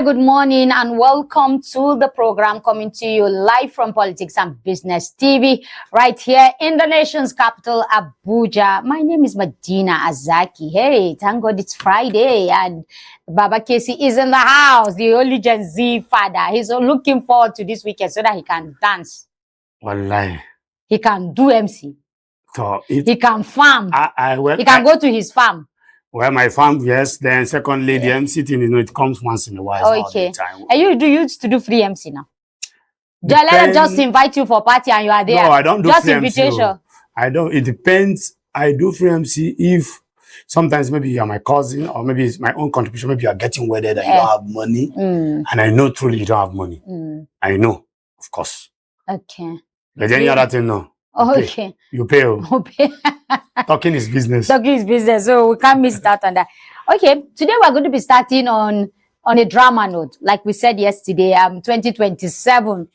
Hi, good morning and welcome to the program coming to you live from Politics and Business TV right here in the nation's capital, Abuja. My name is Medina Azaki. Hey, thank God it's Friday and Baba Casey is in the house, the only Gen Z father. He's looking forward to this weekend so that he can dance. Wallahi. He can do MC. So He can farm. He can go to his farm. Well, my farm, yes. Then secondly, the MC thing, it comes once in a while. Okay. All the time. And you used to do free MC now? Let them just invite you for party and you are there. No, I don't do just free invitation. MC. I don't. It depends. I do free MC if sometimes maybe you are my cousin or maybe it's my own contribution. Maybe you are getting wedded and you don't have money. And I know truly you don't have money. I know, of course. Okay. But any other thing, no. Okay. You pay. Talking is business. Talking is business, so we can't miss that on that. Okay, today we're going to be starting on a drama note. Like we said yesterday, 2027.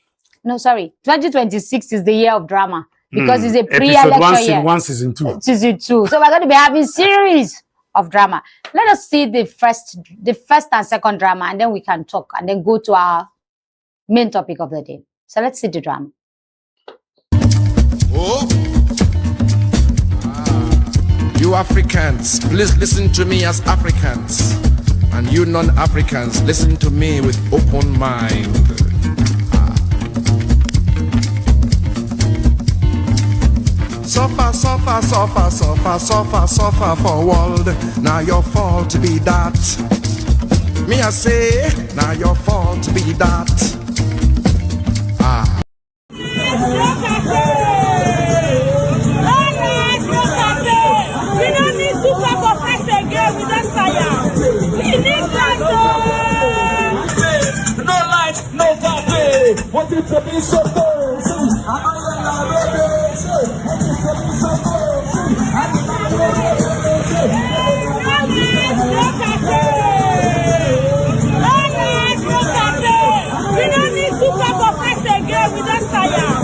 No, sorry, 2026 is the year of drama because it's a pre-election year. One, season 2. Season 2. So we're going to be having series of drama. Let us see the first and second drama, and then we can talk and then go to our main topic of the day. So let's see the drama. Oh. You Africans, please listen to me as Africans. And you non-Africans, listen to me with open mind. Suffer, suffer, suffer, suffer, suffer, suffer for world. Now your fault to be that. Me I say, now your fault to be that. Want it to be so cool. We don't need to talk of us again with that fire.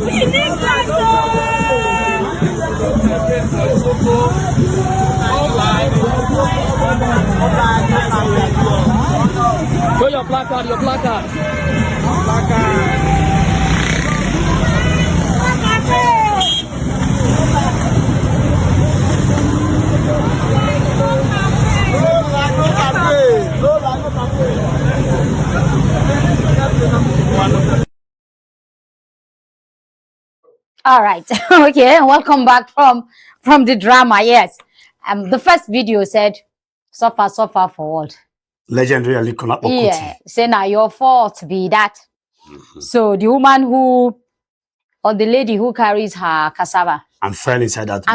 We need that. Show your placard, your placard. All right. Okay, welcome back from the drama. Yes. The first video said suffer for what? Legendary Alikona Okuti. Yeah. Say now your fault be that. So the woman or the lady who carries her cassava and fell inside that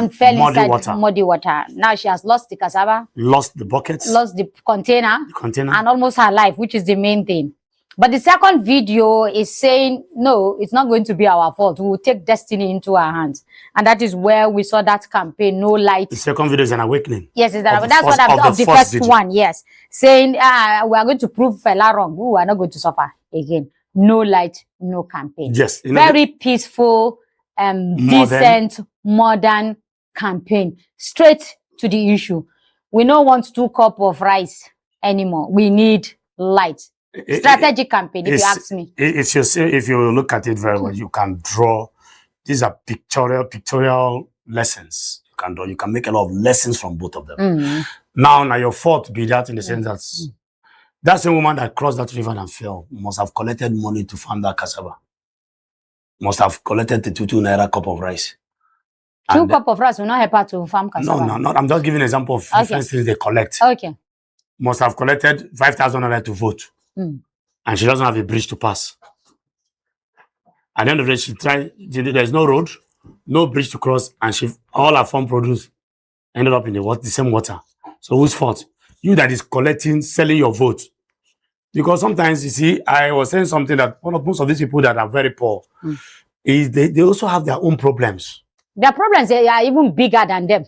muddy water. Now she has lost the cassava, lost the buckets, lost the container, and almost her life, which is the main thing. But the second video is saying, no, it's not going to be our fault. We will take destiny into our hands. And that is where we saw that campaign, No Light. The second video is an awakening. Yes, that's what of the first one, yes. Saying, we are going to prove fella wrong. We are not going to suffer again. No light, no campaign. Yes. Very peaceful, decent, modern campaign. Straight to the issue. We don't want 2 cups of rice anymore. We need light. Strategic campaign, if you ask me. If you look at it very well, you can draw. These are pictorial lessons. You can make a lot of lessons from both of them. Now your fault be that in the sense that that's a woman that crossed that river and fell. Must have collected money to farm that cassava. Must have collected the 2 naira cup of rice. 2 cups of rice will not help her to farm cassava. No. I'm just giving an example of different things they collect. Okay. Must have collected 5,000 naira to vote. And she doesn't have a bridge to pass. At the end of the day, there's no road, no bridge to cross, and all her farm produce ended up in the same water. So whose fault? You that is collecting, selling your vote. Because sometimes, you see, I was saying something that most of these people that are very poor, is they also have their own problems. Their problems are even bigger than them.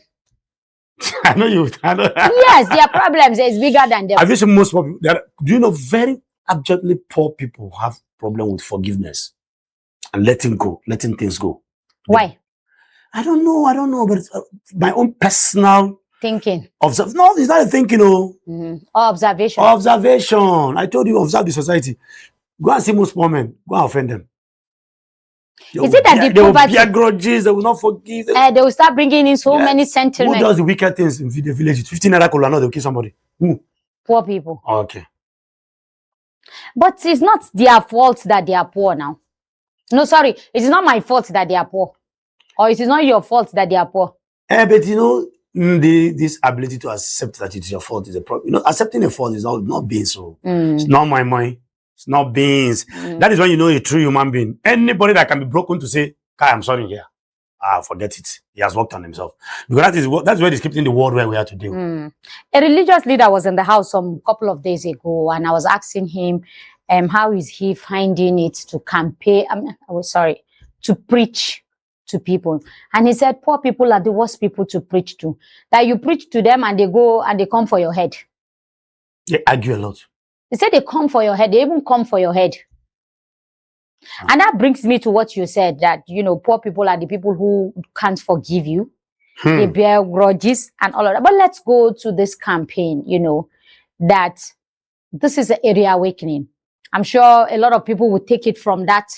I know you. Yes, their problems is bigger than them. I wish most people. Do you know very abjectly poor people have problem with forgiveness and letting things go. Why? I don't know, but my own personal Thinking. Observe. No, it's not a thinking. Oh. Or observation. Observation. I told you, observe the society. Go and see most poor men. Go and offend them. Is it that they will bear grudges? They will not forgive. They will start bringing in so many sentiments. Who does the wicked things in the village? 15 naira kola, no, they'll kill somebody. Who? Poor people. Okay. But it's not their fault that they are poor now. No, sorry. It is not my fault that they are poor. Or it is not your fault that they are poor. But you know, this ability to accept that it's your fault is a problem. You know, accepting a fault is not being so. It's not my mind. It's not beings. That is when you know a true human being. Anybody that can be broken to say, Kai, I'm sorry here. Forget it. He has worked on himself. Because that's where he's keeping the world where we are today. A religious leader was in the house some couple of days ago, and I was asking him, how is he finding it to campaign? To preach to people. And he said, poor people are the worst people to preach to. That you preach to them and they go and they come for your head. They argue a lot. They say they come for your head. They even come for your head. And that brings me to what you said, that, you know, poor people are the people who can't forgive you. They bear grudges and all of that. But let's go to this campaign, you know, that this is a reawakening. I'm sure a lot of people will take it from that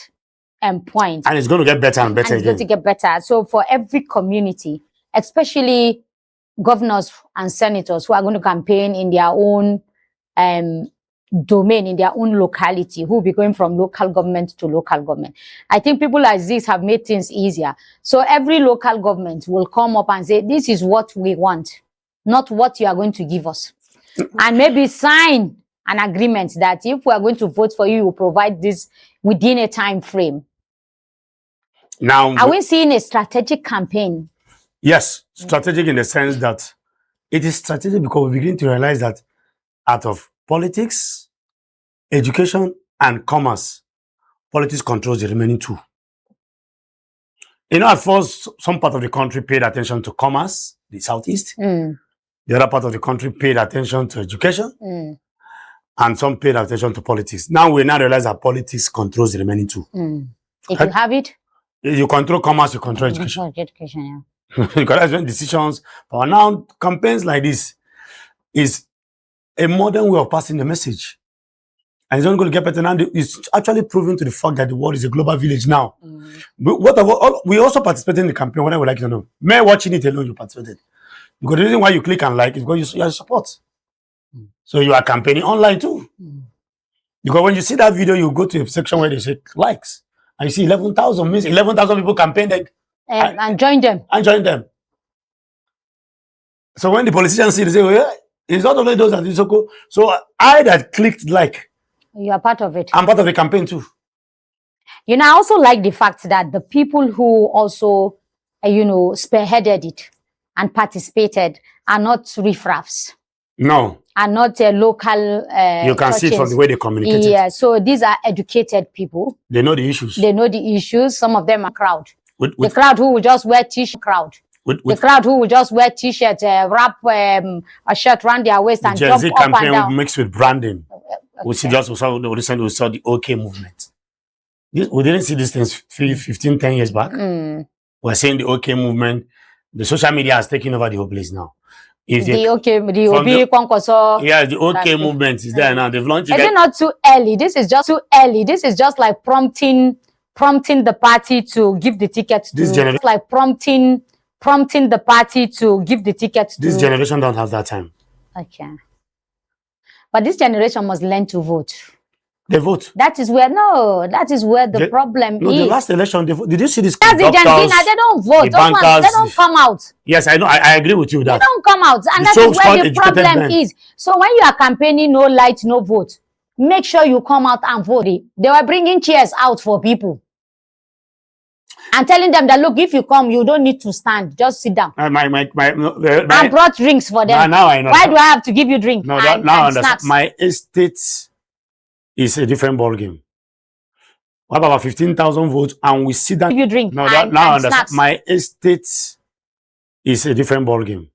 point. And it's going to get better and better and it's going to get better. So for every community, especially governors and senators who are going to campaign in their own domain, in their own locality, who will be going from local government to local government. I think people like this have made things easier. So every local government will come up and say, this is what we want, not what you are going to give us. And maybe sign an agreement that if we are going to vote for you, we'll provide this within a time frame. Now, are we seeing a strategic campaign? Yes, strategic in the sense that it is strategic because we begin to realize that out of politics, education, and commerce, politics controls the remaining two. You know, at first, some part of the country paid attention to commerce, the southeast. The other part of the country paid attention to education. And some paid attention to politics. Now we now realize that politics controls the remaining two. If you have it, you control commerce, you control education. Education, Because that's when decisions. But now campaigns like this is a modern way of passing the message. And it's not going to get better now. It's actually proving to the fact that the world is a global village now. We also participate in the campaign, whether we like it or not. Me watching it alone, you participated. Because the reason why you click and like is because you support. So you are campaigning online too. Because when you see that video, you go to a section where they say likes. And you see 11,000 means 11,000 people campaigned and join them. And join them. So when the politicians see, they say, well, yeah, it's not only those that do so cool. So I that clicked like. You are part of it. I'm part of the campaign too. You know, I also like the fact that the people who also, spearheaded it and participated are not riffraffs. No. Are not local you can churches. see it from the way they communicate. Yeah, so these are educated people. They know the issues. They know the issues. Some of them are crowd. The crowd who will just wear t-shirt crowd. The crowd who will just wear t-shirt, wrap a shirt around their waist and jump up and down. Mixed with branding. We see just recently we saw the OK movement. We didn't see these things 15, 10 years back. We're saying the OK movement. The social media has taken over the whole place now. The OK movement is there now. They've launched it. Is it not too early? This is just too early. This is just like prompting the party to give the tickets to. This generation, like prompting the party to give the tickets to. This generation don't have that time. Okay. But this generation must learn to vote. They vote. That is where the problem is. The last election, they vote. Did you see this? That's the Gen Z. They don't vote. Those ones, they don't come out. Yes, I know. I agree with you that. They don't come out. And that is where the problem is. So when you are campaigning, no light, no vote, make sure you come out and vote. They were bringing chairs out for people. And telling them that, look, if you come, you don't need to stand. Just sit down. And brought drinks for them. Now I know. Why do I have to give you drink? No, now I understand. My estate is a different ball game. What about 15,000 votes and we sit down? Give you drink. No, now I understand. My estate is a different ball game.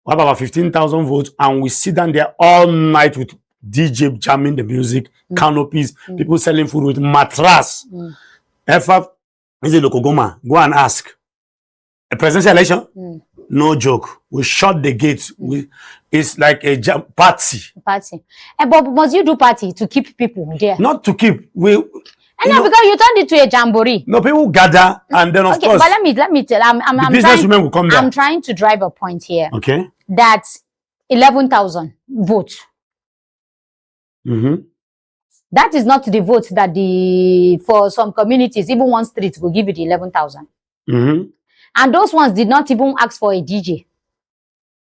What about 15,000 votes and we sit down there all night with DJ jamming the music, canopies, people selling food with mattress. Is it Lokogoma? Go and ask. A presidential election? No joke. We shut the gates. It's like a party. Party. But must you do party to keep people there? Not to keep. And now because you turned it to a jamboree. No, people gather and then of course. But let me tell. I'm businesswomen will come there. I'm trying to drive a point here. Okay. That's 11,000 votes. That is not the vote that for some communities, even one street will give you the 11,000. And those ones did not even ask for a DJ.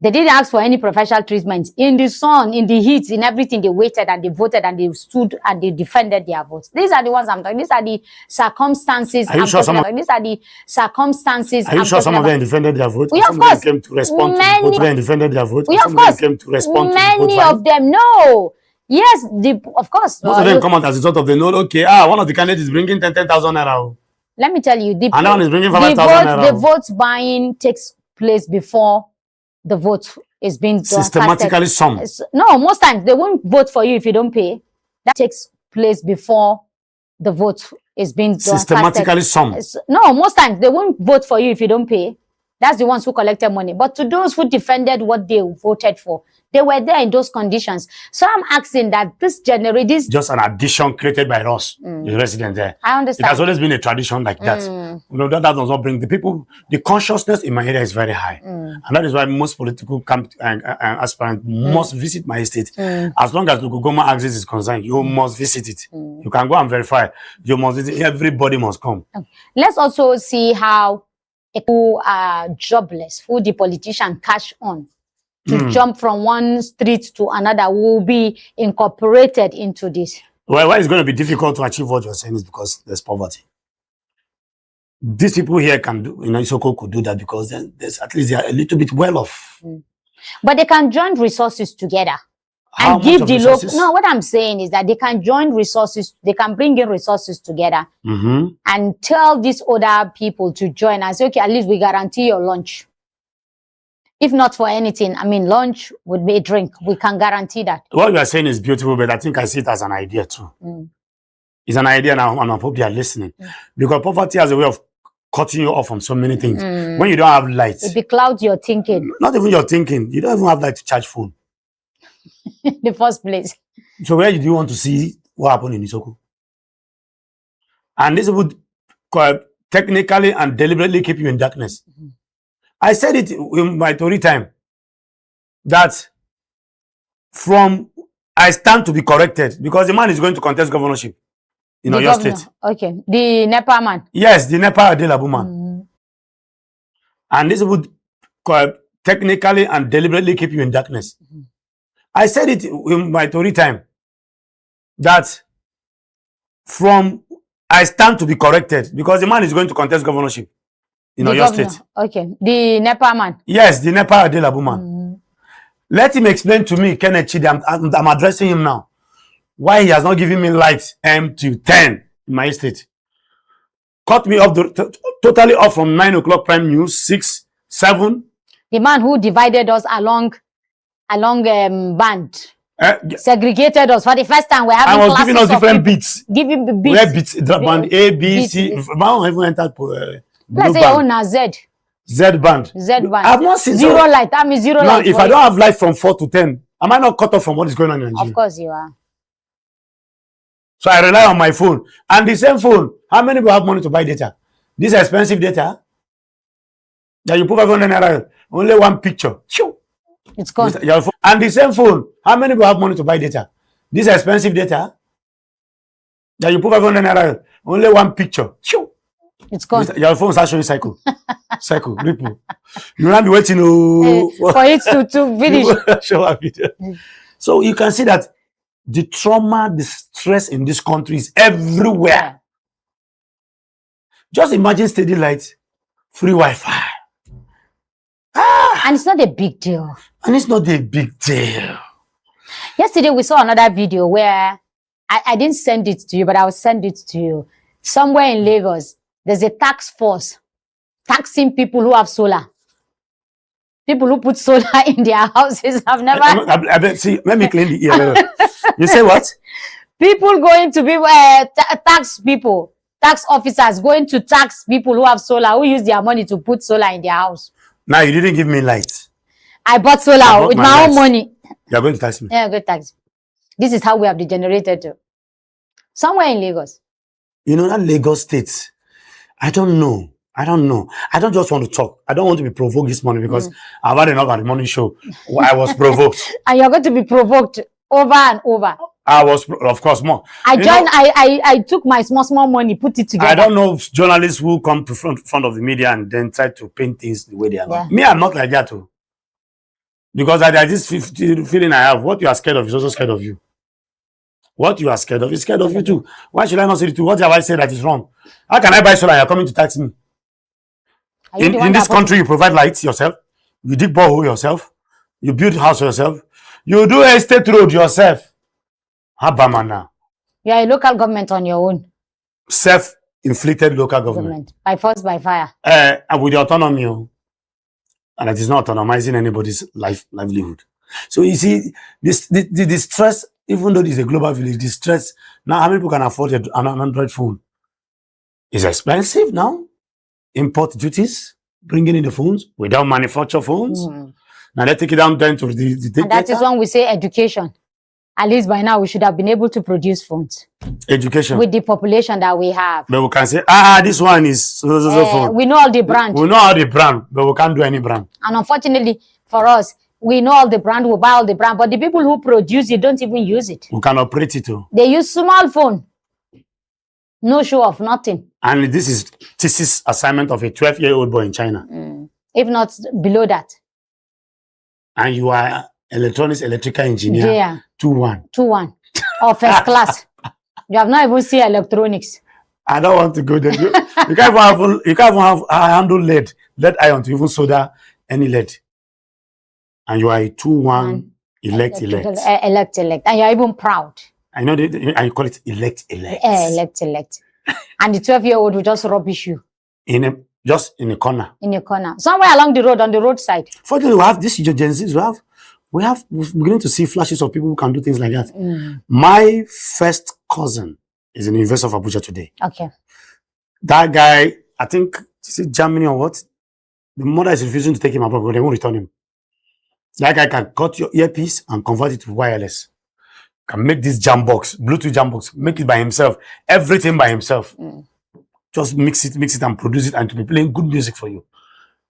They didn't ask for any professional treatment. In the sun, in the heat, in everything, they waited and they voted and they stood and they defended their votes. These are the ones I'm talking. These are the circumstances. Are you sure some of them defended their vote? Of course. Came to respond to the vote and defended their vote. Of course. Came to respond many to the vote. of them, no. Yes, of course. Most of them come out as a result of the note. Okay, one of the candidates is bringing 10,000 naira. Let me tell you, another one is bringing 5,000 naira. The vote buying takes place before the vote is being systematically summed. No, most times they won't vote for you if you don't pay. That takes place before the vote is being systematically summed. No, most times they won't vote for you if you don't pay. That's the ones who collected money. But to those who defended what they voted for, they were there in those conditions. So I'm asking that this just an addition created by us, the resident there. I understand. It has always been a tradition like that. You know, that does not bring the people. The consciousness in my area is very high, and that is why most political aspirants must visit my estate. As long as the Gugoma axis is concerned, you must visit it. You can go and verify. You must visit. Everybody must come. Let's also see how who are jobless, who the politician cash on to jump from one street to another will be incorporated into this. Well, why it's going to be difficult to achieve what you're saying is because there's poverty. These people here can do, Isoko could do that because there's at least they are a little bit well off. But they can join resources together. How and give the resources? No, what I'm saying is that they can join resources, they can bring in resources together and tell these other people to join and say, okay, at least we guarantee your lunch. If not for anything, I mean, lunch would be a drink. We can guarantee that. What you are saying is beautiful, but I think I see it as an idea too. It's an idea now, and I hope you are listening. Because poverty has a way of cutting you off from so many things. When you don't have light. It beclouds your thinking. Not even your thinking. You don't even have light to charge phone. In the first place. So where do you want to see what happened in Isoko? And this would technically and deliberately keep you in darkness. I said it in my Tory time that I stand to be corrected because the man is going to contest governorship in Oyo State. Okay. The NEPA man. Yes, the NEPA Adelabu man. And this would technically and deliberately keep you in darkness. I said it in my Tory time that I stand to be corrected because the man is going to contest governorship in Oyo State. Okay. The NEPA man. Yes, the NEPA Adelabu man. Let him explain to me, Kenneth Chidi, I'm addressing him now, why he has not given me light M to 10 in my estate. Cut me off totally off from 9 o'clock prime news, 6, 7. The man who divided us along band. Segregated us for the first time. We're having I was giving us different beats. Giving the beats. Where beats, band A, B, C. I don't even entered. Let's say your own Z. Z band. Z band. I've not seen zero light. That means zero light. If I don't have light from 4 to 10, am I not cut off from what is going on in Nigeria? Of course you are. So I rely on my phone. And the same phone, how many people have money to buy data? This expensive data that you put 500 naira, only one picture. It's gone. And the same phone, how many people have money to buy data? This expensive data that you put 500 naira, only one picture. It's gone. Your phone starts showing cycle. Cycle, ripple. You will not be waiting for it to finish. Show a video. So you can see that the trauma, the stress in this country is everywhere. Just imagine steady light, free Wi-Fi. And it's not a big deal. And it's not a big deal. Yesterday we saw another video where I didn't send it to you, but I will send it to you. Somewhere in Lagos, there's a tax force taxing people who have solar. People who put solar in their houses have never... See, let me clean the ear. You say what? People going to be tax people, tax officers going to tax people who have solar, who use their money to put solar in their house. Now you didn't give me light. I bought solar bought with my my own lights. money. You are going to tax me. Yeah, good tax. This is how we have degenerated to. Somewhere in Lagos. You know, that Lagos state, I don't know. I don't just want to talk. I don't want to be provoked this morning because I've had enough at the morning show. I was provoked. And you're going to be provoked over and over. I was, of course, more. I took my small money, put it together. I don't know journalists who come to front of the media and then try to paint things the way they are. Yeah. Me, I'm not like that too. Because there's this feeling I have. What you are scared of is also scared of you. What you are scared of is scared of you too. Why should I not say it too? What have I said that is wrong? How can I buy solar and you're coming to tax me? In this country, you provide lights yourself. You dig borehole yourself. You build house yourself. You do estate road yourself. Habamana. You are a local government on your own. Self-inflicted local government. By force, by fire. And with the autonomy. And it is not autonomizing anybody's livelihood. So you see, the stress, even though this is a global village, the stress, now how many people can afford an Android phone? It's expensive now. Import duties, bringing in the phones. We don't manufacture phones. Now they take it down then to the and that is when we say education. At least by now we should have been able to produce phones. Education. With the population that we have. But we can say, this one is phone. We know all the brand. We know all the brand, but we can't do any brand. And unfortunately for us, we know all the brand, we buy all the brand, but the people who produce it don't even use it. We can operate it too. They use small phone. No show of nothing. And this is thesis assignment of a 12-year-old boy in China. If not below that. And you are electrical engineer. Yeah. 2-1. 2-1. Or first class. You have not even seen electronics. I don't want to go there. You can't even have handle lead iron to even solder any lead. And you are a 2-1 elect. And you're even proud. I know and you call it elect. Elect. And the 12-year-old will just rubbish you. Just in a corner. In a corner. Somewhere along the road, on the roadside. Fortunately, we have this Gen Zs. We're beginning to see flashes of people who can do things like that. My first cousin is in the University of Abuja today. Okay. That guy, I think, is it Germany or what? The mother is refusing to take him abroad, but they won't return him. That guy can cut your earpiece and convert it to wireless. Can make this Bluetooth jam box, make it by himself, everything by himself. Just mix it and produce it and to be playing good music for you.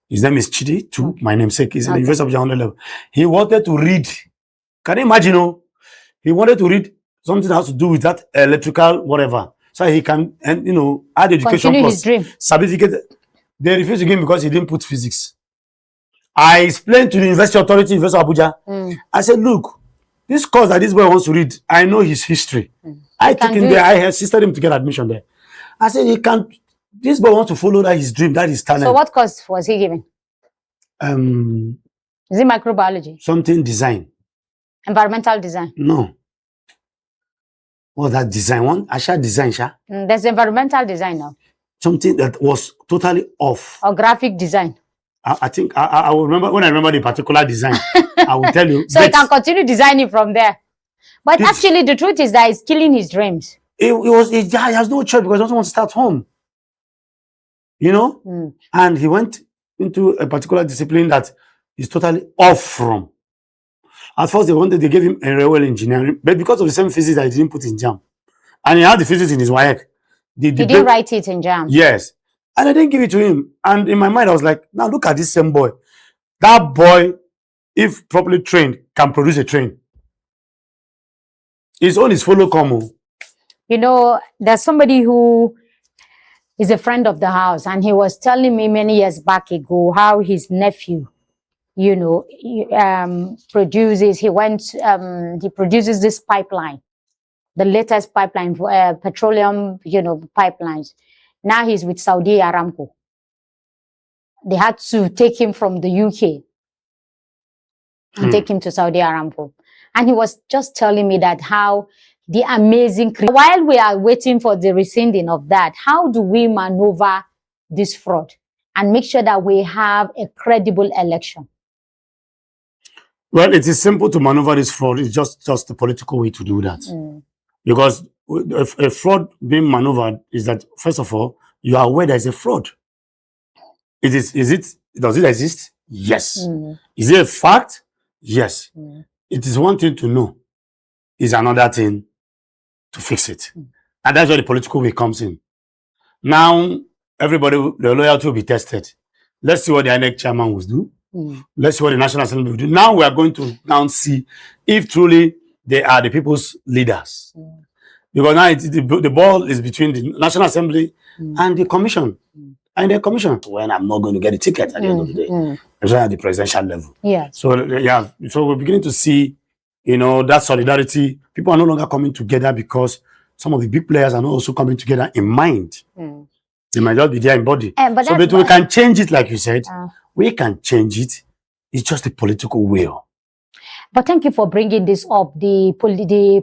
His name is Chidi, too. My namesake is in the University of Abuja level. He wanted to read. Can you imagine? He wanted to read something that has to do with that electrical whatever. So he can, add education continue plus his dream. Certificate. They refused to give him because he didn't put physics. I explained to the University Authority, University of Abuja. I said, look, this course that this boy wants to read, I know his history. I took him there. I assisted him to get admission there. I said, he can't. This boy wants to follow that his dream, that is talent. So what course was he given? Is it microbiology? Something design. Environmental design? No. What's that design one? I shall design, Sha. There's environmental design now. Something that was totally off. Or graphic design. I think I will remember when I remember the particular design. I will tell you. So he can continue designing from there. But actually, the truth is that he's killing his dreams. He has no choice because he doesn't want to start home. And he went into a particular discipline that is totally off from. At first, they gave him a railway engineering, but because of the same physics that he didn't put in JAM, and he had the physics in his WAEC. He didn't write it in JAM. Yes. And I didn't give it to him. And in my mind, I was like, now look at this same boy. That boy, if properly trained, can produce a train. His own is follow come. There's somebody who is a friend of the house, and he was telling me many years back ago how his nephew, produces this pipeline, the latest pipeline, petroleum, pipelines. Now he's with Saudi Aramco. They had to take him from the UK and take him to Saudi Aramco. And he was just telling me that how the amazing, while we are waiting for the rescinding of that, how do we maneuver this fraud and make sure that we have a credible election? Well, it is simple to maneuver this fraud. It's just the political way to do that. Because a fraud being maneuvered is that, first of all, you are aware there is a fraud. Is it Does it exist? Yes. Is it a fact? Yes. It is one thing to know. It's another thing to fix it. And that's where the political way comes in. Now, everybody, the loyalty will be tested. Let's see what the INEC chairman will do. Let's see what the National Assembly will do. Now we are going to now see if truly they are the people's leaders. Because now the ball is between the National Assembly and the Commission. And the Commission, when I'm not going to get a ticket at the end of the day. It's at the presidential level. Yeah. So we're beginning to see, that solidarity. People are no longer coming together because some of the big players are not also coming together in mind. They might just be there in body. But we can change it, like you said. We can change it. It's just a political will. But thank you for bringing this up. The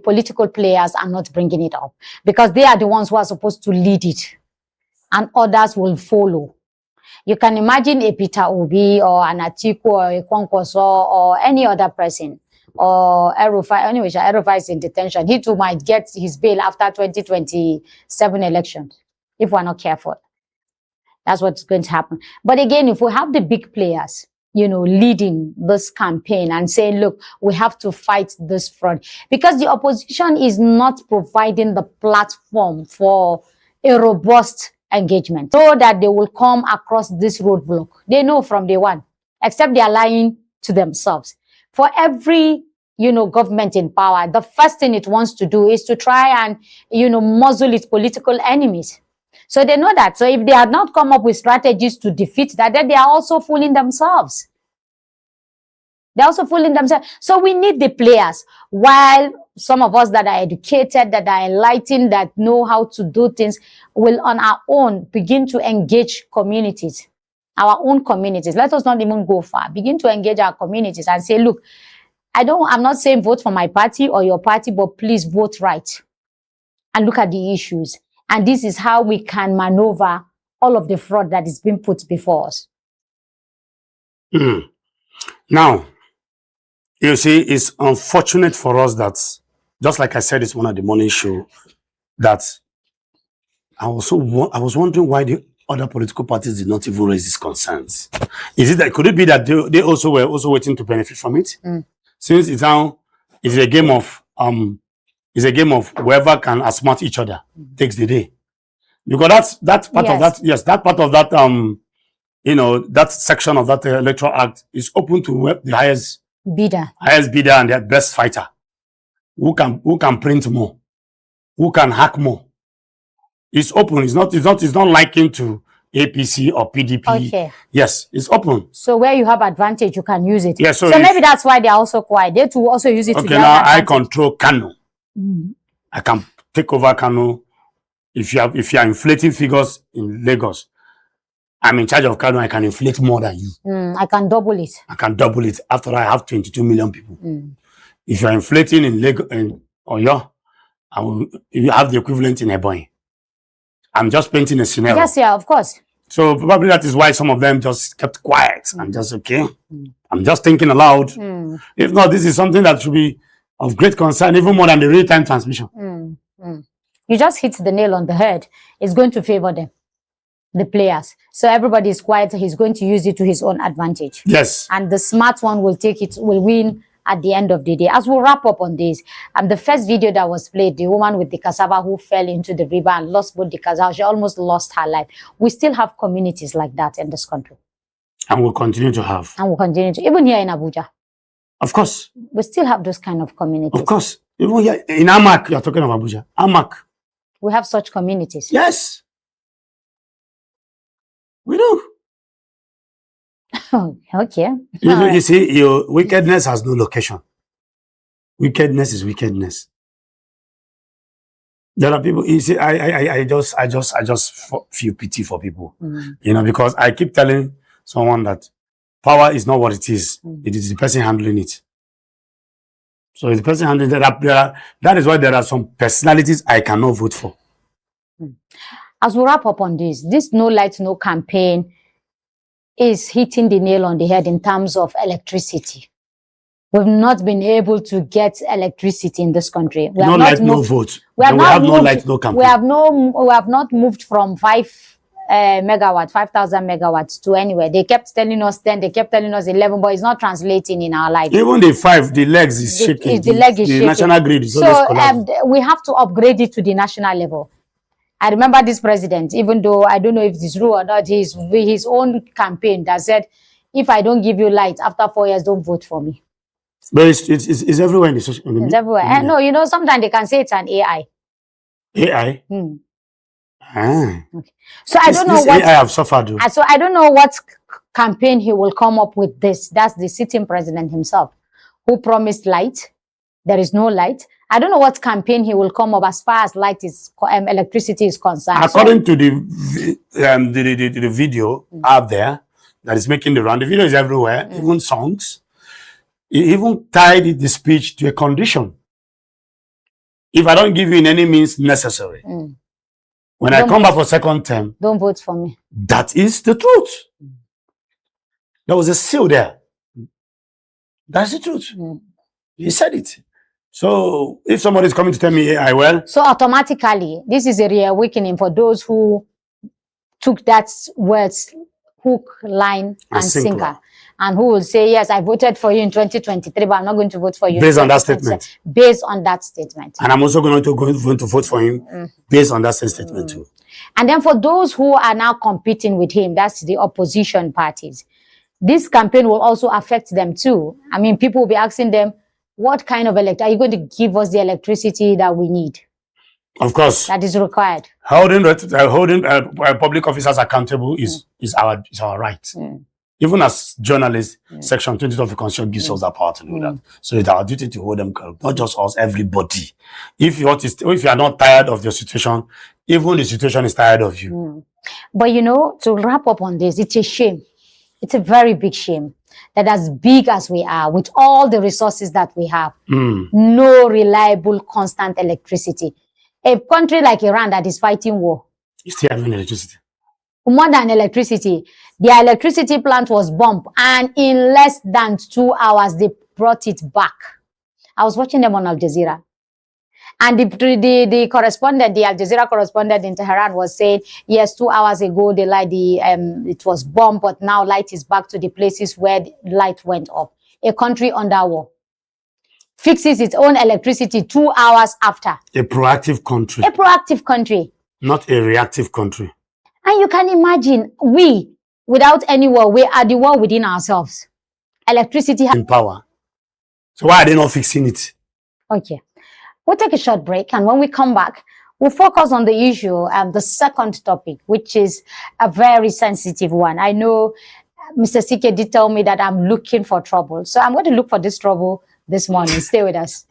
political players are not bringing it up because they are the ones who are supposed to lead it, and others will follow. You can imagine a Peter Obi or an Atiku or a Kwankwaso or any other person, or Erufai. Anyway, Erufai is in detention. He too might get his bail after 2027 election if we're not careful. That's what's going to happen. But again, if we have the big players, leading this campaign and saying, look, we have to fight this fraud, because the opposition is not providing the platform for a robust engagement so that they will come across this roadblock. They know from day one, except they are lying to themselves. For every, government in power, the first thing it wants to do is to try and, muzzle its political enemies. So they know that. So if they had not come up with strategies to defeat that, then they are also fooling themselves. They're also fooling themselves. So we need the players. While some of us that are educated, that are enlightened, that know how to do things, will on our own begin to engage communities, our own communities. Let us not even go far. Begin to engage our communities and say, look, I'm not saying vote for my party or your party, but please vote right and look at the issues. And this is how we can maneuver all of the fraud that is being put before us. Now, you see, it's unfortunate for us that, just like I said, it's one of the morning show, that I was wondering why the other political parties did not even raise these concerns. Could it be that they also were also waiting to benefit from it? Since it's a game of whoever can outsmart each other takes the day. Because that part of that section of that electoral act is open to the highest bidder and the best fighter. Who can print more? Who can hack more? It's open. It's not likened to APC or PDP. Okay. Yes, it's open. So where you have advantage, you can use it. Yeah, so maybe that's why they're also quiet. They too also use it to their advantage. I control Kano. I can take over Kano. If you are inflating figures in Lagos, I'm in charge of Kano. I can inflate more than you. I can double it. I can double it after I have 22 million people. If you are inflating in Lagos and Oyo, you have the equivalent in Ebonyi. I'm just painting a scenario. Yes, yeah, of course. So probably that is why some of them just kept quiet and just, okay, I'm just thinking aloud. If not, this is something that should be of great concern, even more than the real-time transmission. You just hit the nail on the head. It's going to favor them, the players. So everybody is quiet. He's going to use it to his own advantage. Yes. And the smart one will win at the end of the day. As we wrap up on this, the first video that was played, the woman with the cassava who fell into the river and lost both the cassava, she almost lost her life. We still have communities like that in this country. And we'll continue to have. And we'll continue to, even here in Abuja. Of course. We still have those kind of communities. Of course. Even here in Amak, you're talking of Abuja. Amak. We have such communities. Yes. We do. Oh, okay. You see, your wickedness has no location. Wickedness is wickedness. There are people, you see, I just feel pity for people, because I keep telling someone that power is not what it is. It is the person handling it. So the person handling that is why there are some personalities I cannot vote for. As we wrap up on this No Light, No campaign is hitting the nail on the head in terms of electricity. We've not been able to get electricity in this country. No light, no vote. We have no light, no campaign. We have not moved from 5 megawatt, 5,000 megawatts to anywhere. They kept telling us 10, they kept telling us 11, but it's not translating in our lives. Even the 5, the legs is shaking. The leg is shaking. National grid is so always collapsing. we have to upgrade it to the national level. I remember this president, even though I don't know if it's true or not, his own campaign that said, if I don't give you light after 4 years, don't vote for me. But it's everywhere in the social media. It's everywhere. And no, you know, sometimes they can say it's an AI. AI? Okay. So I don't know what AI have suffered. So I don't know what campaign he will come up with this. That's the sitting president himself who promised light. There is no light. I don't know what campaign he will come up as far as light is, electricity is concerned. According to the video out there that is making the round, the video is everywhere, even songs. He even tied the speech to a condition. If I don't give you in any means necessary, when I come back for second term, don't vote for me. That is the truth. There was a seal there. That's the truth. He said it. So if somebody is coming to tell me, I will. So automatically, this is a reawakening for those who took that words hook, line, and sinker. And who will say, yes, I voted for you in 2023, but I'm not going to vote for you. Based on that statement. Based on that statement. And I'm also going to vote for him based on that same statement too. And then for those who are now competing with him, that's the opposition parties. This campaign will also affect them too. I mean, people will be asking them, what kind of are you going to give us the electricity that we need? Of course. That is required. Holding public officers accountable is our right. Even as journalists, Section 22 of the Constitution gives us that power to do that. So it's our duty to hold them accountable, not just us, everybody. If you are not tired of your situation, even the situation is tired of you. But you know, to wrap up on this, it's a shame. It's a very big shame that as big as we are, with all the resources that we have, no reliable, constant electricity. A country like Iran that is fighting war. You still have electricity. More than electricity. Their electricity plant was bombed, and in less than 2 hours, they brought it back. I was watching them on Al Jazeera. And the correspondent, the Al Jazeera correspondent in Tehran was saying, yes, 2 hours ago, it was bombed, but now light is back to the places where the light went off. A country under war fixes its own electricity 2 hours after. A proactive country. A proactive country. Not a reactive country. And you can imagine, we, without any war, we are the war within ourselves. Electricity in power. So why are they not fixing it? Okay. We'll take a short break, and when we come back, we'll focus on the issue and the second topic, which is a very sensitive one. I know Mr. CK did tell me that I'm looking for trouble. So I'm going to look for this trouble this morning. Stay with us.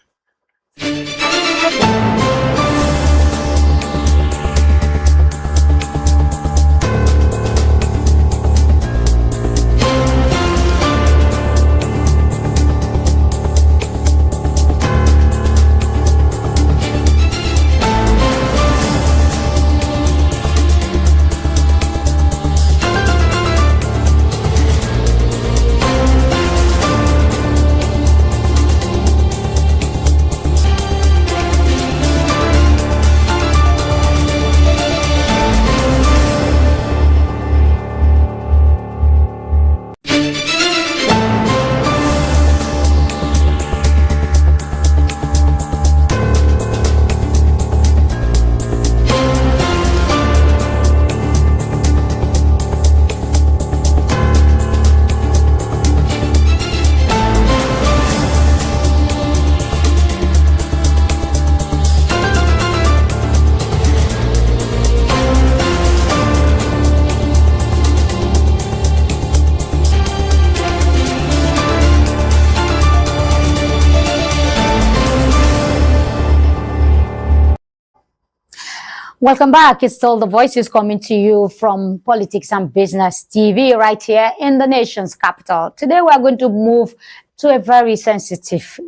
Welcome back. It's still the voices coming to you from Politics and Business TV right here in the nation's capital. Today, we are going to move to a very sensitive,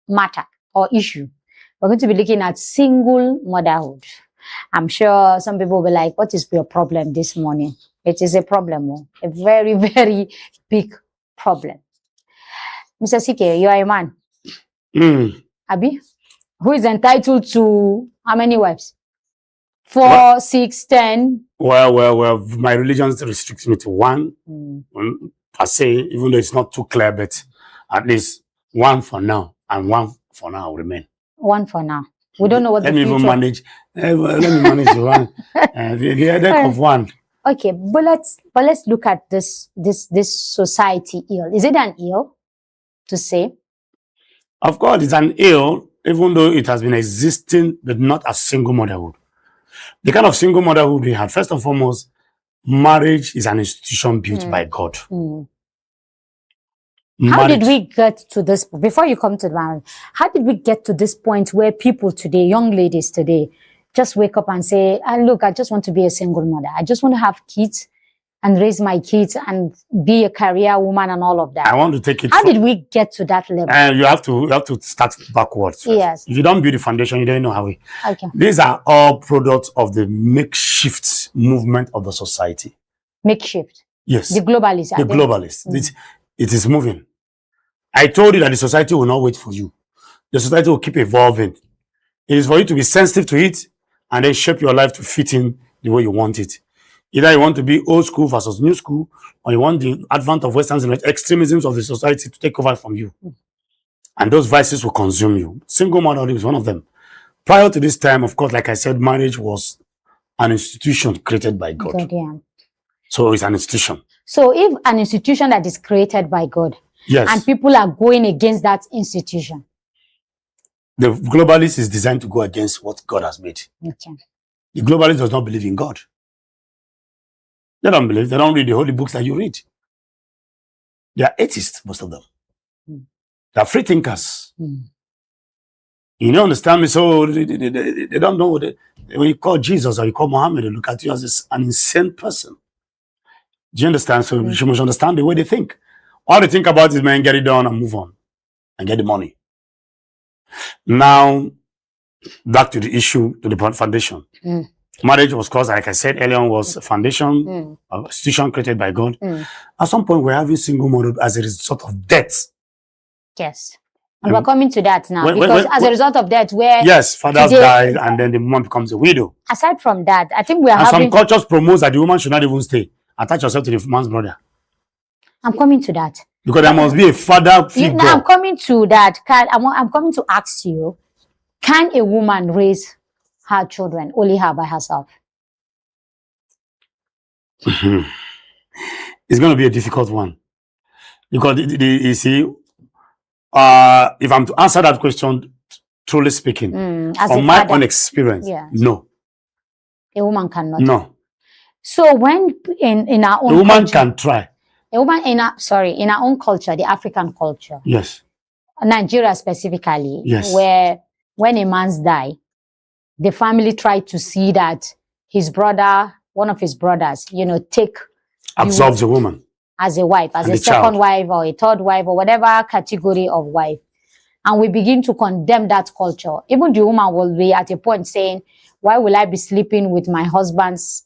matter or issue. We're going to be looking at single motherhood. I'm sure some people will be like, what is your problem this morning? It is a problem, a very, very big problem. Mr. CK, you are a man. Abi, who is entitled to how many wives? 4, 6, 10. Well. My religion restricts me to one per se, even though it's not too clear, but at least one for now, and one for now will remain. One for now. We don't know what Let the me future. even manage. Let me manage the one. The headache of one. Okay, but let's look at this society ill. Is it an ill to say? Of course, it's an ill, even though it has been existing, but not as single motherhood. The kind of single motherhood we had, first and foremost, marriage is an institution built by God. How did we get to this? Before you come to the marriage, how did we get to this point where people today, young ladies today, just wake up and say, look, I just want to be a single mother. I just want to have kids and raise my kids and be a career woman and all of that. I want to take it. How did we get to that level? And you have to start backwards first. Yes. If you don't build the foundation, you don't know how we. Okay. These are all products of the makeshift movement of the society. Makeshift. Yes. The globalists. The globalists. It is moving. I told you that the society will not wait for you. The society will keep evolving. It is for you to be sensitive to it and then shape your life to fit in the way you want it. Either you want to be old school versus new school, or you want the advent of Western extremisms of the society to take over from you. And those vices will consume you. Single motherhood is one of them. Prior to this time, of course, like I said, marriage was an institution created by God. So it's an institution. So if an institution that is created by God, yes, and people are going against that institution, the globalist is designed to go against what God has made. Okay. The globalist does not believe in God. They don't believe. They don't read the holy books that you read. They are atheists, most of them. They are free thinkers. You don't understand me? So they don't know when you call Jesus or you call Muhammad, they look at you as an insane person. Do you understand? So you must understand the way they think. All they think about is, man, get it done and move on and get the money. Now, back to the issue, to the foundation. Marriage was caused, like I said earlier on, was a foundation, a institution created by God. At some point, we're having single motherhood as a result of death. Yes. And we're coming to that now. Because as a result of that, where... Yes, fathers die and then the woman becomes a widow. Aside from that, I think we are having... some cultures promote that the woman should not even stay. Attach yourself to the man's brother. I'm coming to that. Because there must be a father figure. No, I'm coming to that. I'm coming to ask you, can a woman raise her children only her by herself? It's going to be a difficult one. Because, you see, if I'm to answer that question, truly speaking, from my own experience, no. A woman cannot. No. So when in our own a woman culture, can try. A woman in our own culture, the African culture. Yes. Nigeria specifically. Yes. Where when a man's die, the family try to see that his brother, one of his brothers, absorbs the woman as a wife, as a second wife or a third wife or whatever category of wife. And we begin to condemn that culture. Even the woman will be at a point saying, why will I be sleeping with my husband's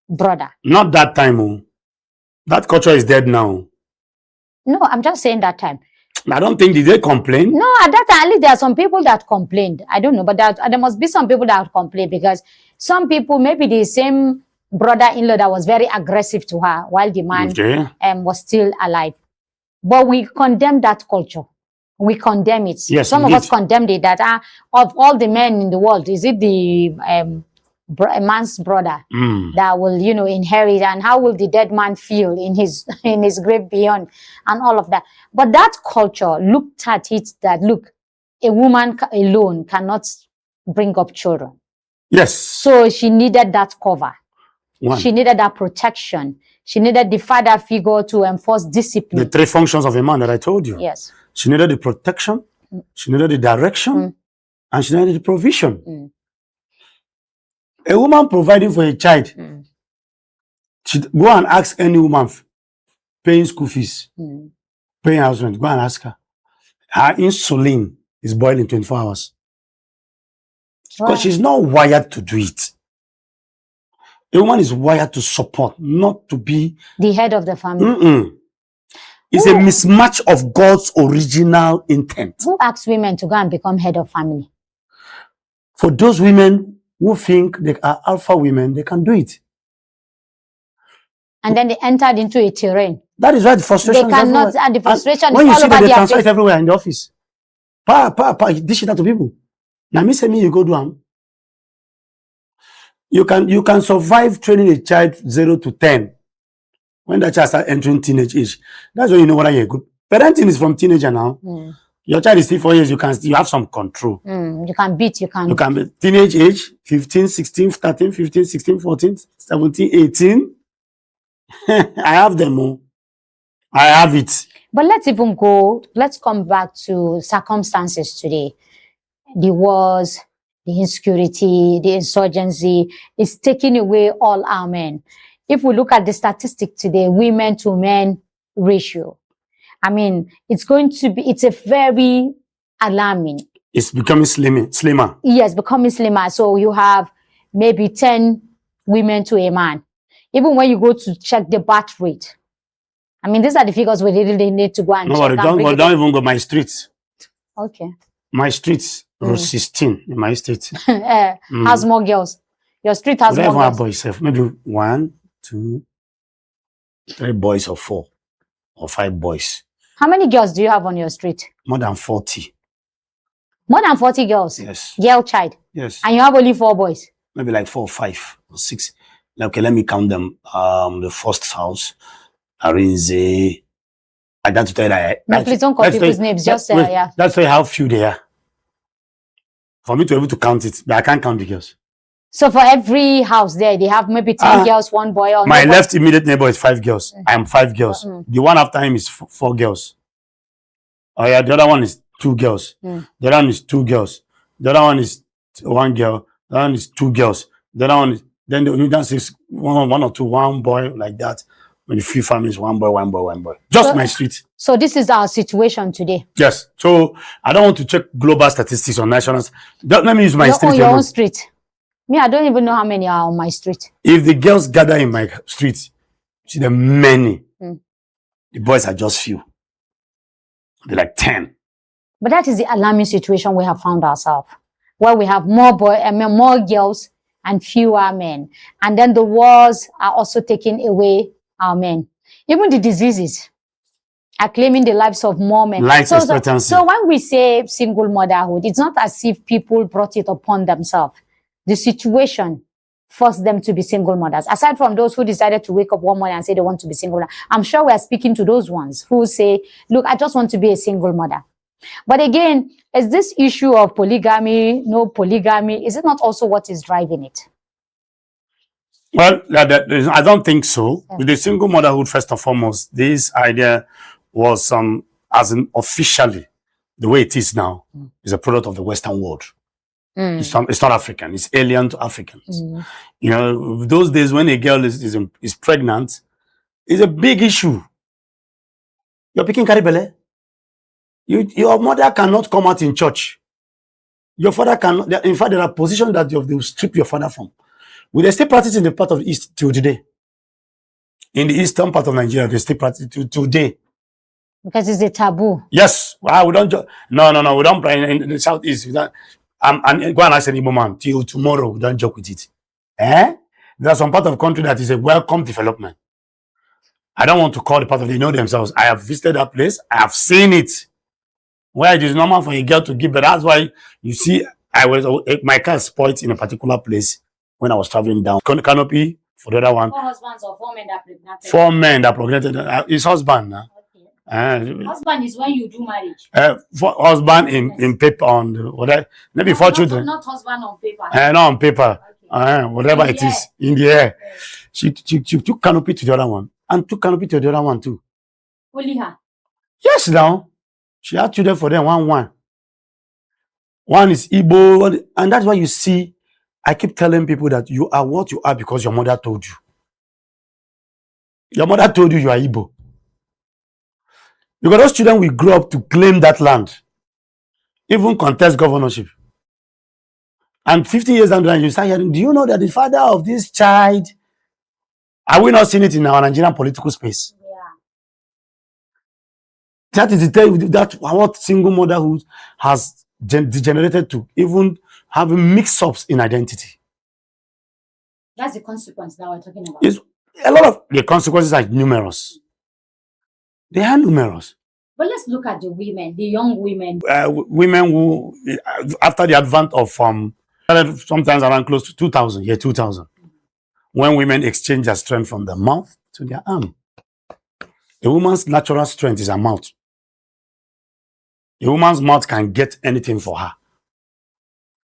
brother? Not that time. That culture is dead now. No, I'm just saying that time. I don't think, did they complain? No, at that time, at least there are some people that complained. I don't know, but there must be some people that complained because some people, maybe the same brother-in-law that was very aggressive to her while the man was still alive. But we condemn that culture. We condemn it. Yes, some of us condemned it that of all the men in the world, is it the man's brother that will, inherit, and how will the dead man feel in his grave beyond, and all of that. But that culture looked at it that, look, a woman alone cannot bring up children. Yes. So she needed that cover. She needed that protection. She needed the father figure to enforce discipline. The three functions of a man that I told you. Yes. She needed the protection, she needed the direction, and she needed the provision. A woman providing for a child, she go and ask any woman paying school fees, paying house rent, go and ask her. Her insulin is boiling 24 hours. Because she's not wired to do it. A woman is wired to support, not to be the head of the family. It's a mismatch of God's original intent. Who asks women to go and become head of family? For those women who think they are alpha women, they can do it. And then they entered into a terrain. That is why the frustration They cannot, and the frustration when is you all see over that they their transfer face. it everywhere in the office. Dish it out to people. Now me say me you go do am. You can survive training a child 0 to 10 when that child start entering teenage age. That's when you know whether you're good. Parenting is from teenager now. Your child is still 4 years. You have some control. You can beat. You can be teenage age 15, 16, 13, 15, 16, 14, 17, 18. I have them all. I have it. But let's come back to circumstances today. The wars, the insecurity, the insurgency is taking away all our men. If we look at the statistic today, women to men ratio, I mean, it's a very alarming. It's becoming slimmer. Yes, becoming slimmer. So you have maybe 10 women to a man. Even when you go to check the birth rate, I mean, these are the figures we really need to go and check. Don't even go my streets. Okay. My streets, row 16 in my street. Has more girls. Your street has more girls. Boys, maybe 1, 2, 3 boys or 4 or 5 boys. How many girls do you have on your street? More than 40. More than 40 girls? Yes. Girl child? Yes. And you have only 4 boys? Maybe like 4 or 5 or 6. Okay, let me count them. The first house, Arinze. I don't tell you that. No, please don't call people's names. Just say, yeah. That's why how few they are. For me to be able to count it, but I can't count the girls. So for every house there, they have maybe 10 girls, 1 boy. Or my left immediate neighbor is 5 girls. I am 5 girls. The one after him is 4 girls. Oh yeah, the other one is 2 girls. The other one is 2 girls. The other one is 1 girl. The other one is 2 girls. The other one is then you don't say one or two, 1 boy like that. When a few families, 1 boy, 1 boy, 1 boy. Just my street. So this is our situation today. Yes. So I don't want to check global statistics or nationals. Let me use my street. Your own street. Me, I don't even know how many are on my street. If the girls gather in my street, see them many. The boys are just few. They're like 10. But that is the alarming situation we have found ourselves, where we have more girls and fewer men. And then the wars are also taking away our men. Even the diseases are claiming the lives of more men. So when we say single motherhood, it's not as if people brought it upon themselves. The situation forced them to be single mothers. Aside from those who decided to wake up one morning and say they want to be single, I'm sure we are speaking to those ones who say, look, I just want to be a single mother. But again, is this issue of polygamy, no polygamy, is it not also what is driving it? Well, I don't think so. With the single motherhood, first and foremost, this idea was, as in officially, the way it is now, is a product of the Western world. It's not African. It's alien to Africans. You know, those days when a girl is pregnant, it's a big issue. You're picking caribele. Your mother cannot come out in church. Your father cannot. In fact, there are positions that they will strip your father from. They still practice in the part of the East till today. In the eastern part of Nigeria, they still practice till today. Because it's a taboo. Yes. We don't. No. We don't play in the Southeast. And go and ask any man till tomorrow. We don't joke with it. There's some part of the country that is a welcome development. I don't want to call the part of they know themselves. I have visited that place. I have seen it. Where it is normal for a girl to give, but that's why you see, my car spoiled in a particular place when I was traveling down. Canopy for the other one. 4 husbands or 4 men that pregnant. 4 men that pregnant. His husband now. Okay. Husband is when you do marriage. Husband in paper on whatever. Maybe 4 children. Not husband on paper. Not on paper. Okay. Whatever it is in the air. She took Canopy to the other one and took Canopy to the other one too. Only her. Yes, now. She had children for them, one. One is Igbo, and that's why you see, I keep telling people that you are what you are because your mother told you. Your mother told you you are Igbo. Because those children will grow up to claim that land, even contest governorship. And 50 years down the line, you start hearing, do you know that the father of this child, are we not seeing it in our Nigerian political space? That is that what single motherhood has degenerated to, even having mix-ups in identity. That's the consequence that we're talking about. It's, a lot of the consequences are numerous. They are numerous. But let's look at the women, the young women. Women who, after the advent of sometimes around close to 2000, year 2000, when women exchange their strength from the mouth to their arm. A woman's natural strength is her mouth. A woman's mouth can get anything for her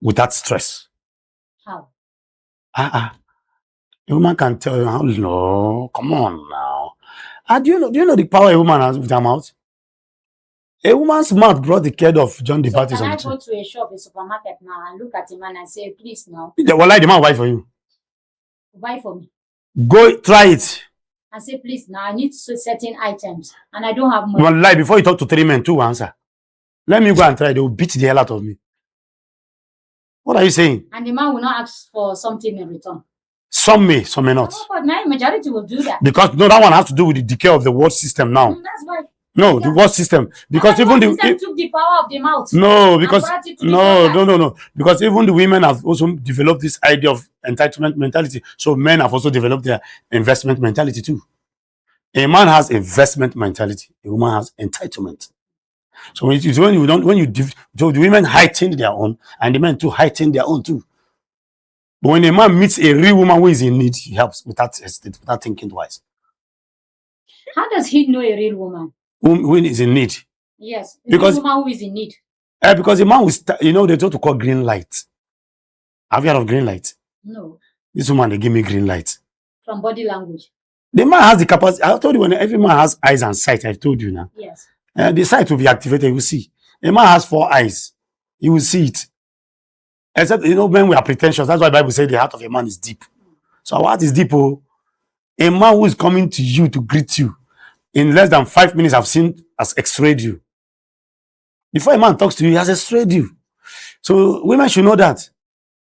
without stress. How? A woman can tell you, no, come on now. Do you know the power a woman has with her mouth? A woman's mouth brought the kid of John the Baptist. Can I go to a shop, a supermarket now, and look at him and say, please now? Well, like the man buy for you. Buy for me. Go try it. And say, please now, I need certain items, and I don't have money. You lie before you talk to 3 men, 2 answer. Let me go and try. They will beat the hell out of me. What are you saying? And the man will not ask for something in return. Some may not. Oh, but my majority will do that. Because no, that one has to do with the decay of the world system now. That's why. No, the world system. Because even the system took the power of the mouth. No, because no. Because even the women have also developed this idea of entitlement mentality. So men have also developed their investment mentality too. A man has investment mentality. A woman has entitlement. So the women heighten their own, and the men too heighten their own too. But when a man meets a real woman who is in need, he helps without thinking twice. How does he know a real woman? Who is in need? Yes, because a woman who is in need. Because a man will they try to call green light. Have you heard of green light? No. This woman, they give me green light. From body language. The man has the capacity. I told you, when every man has eyes and sight, I've told you now. Yes. The sight will be activated, you will see. A man has 4 eyes. You will see it. Except, men we are pretentious. That's why the Bible says the heart of a man is deep. So our heart is deep. Oh. A man who is coming to you to greet you, in less than 5 minutes, has x-rayed you. Before a man talks to you, he has x-rayed you. So women should know that.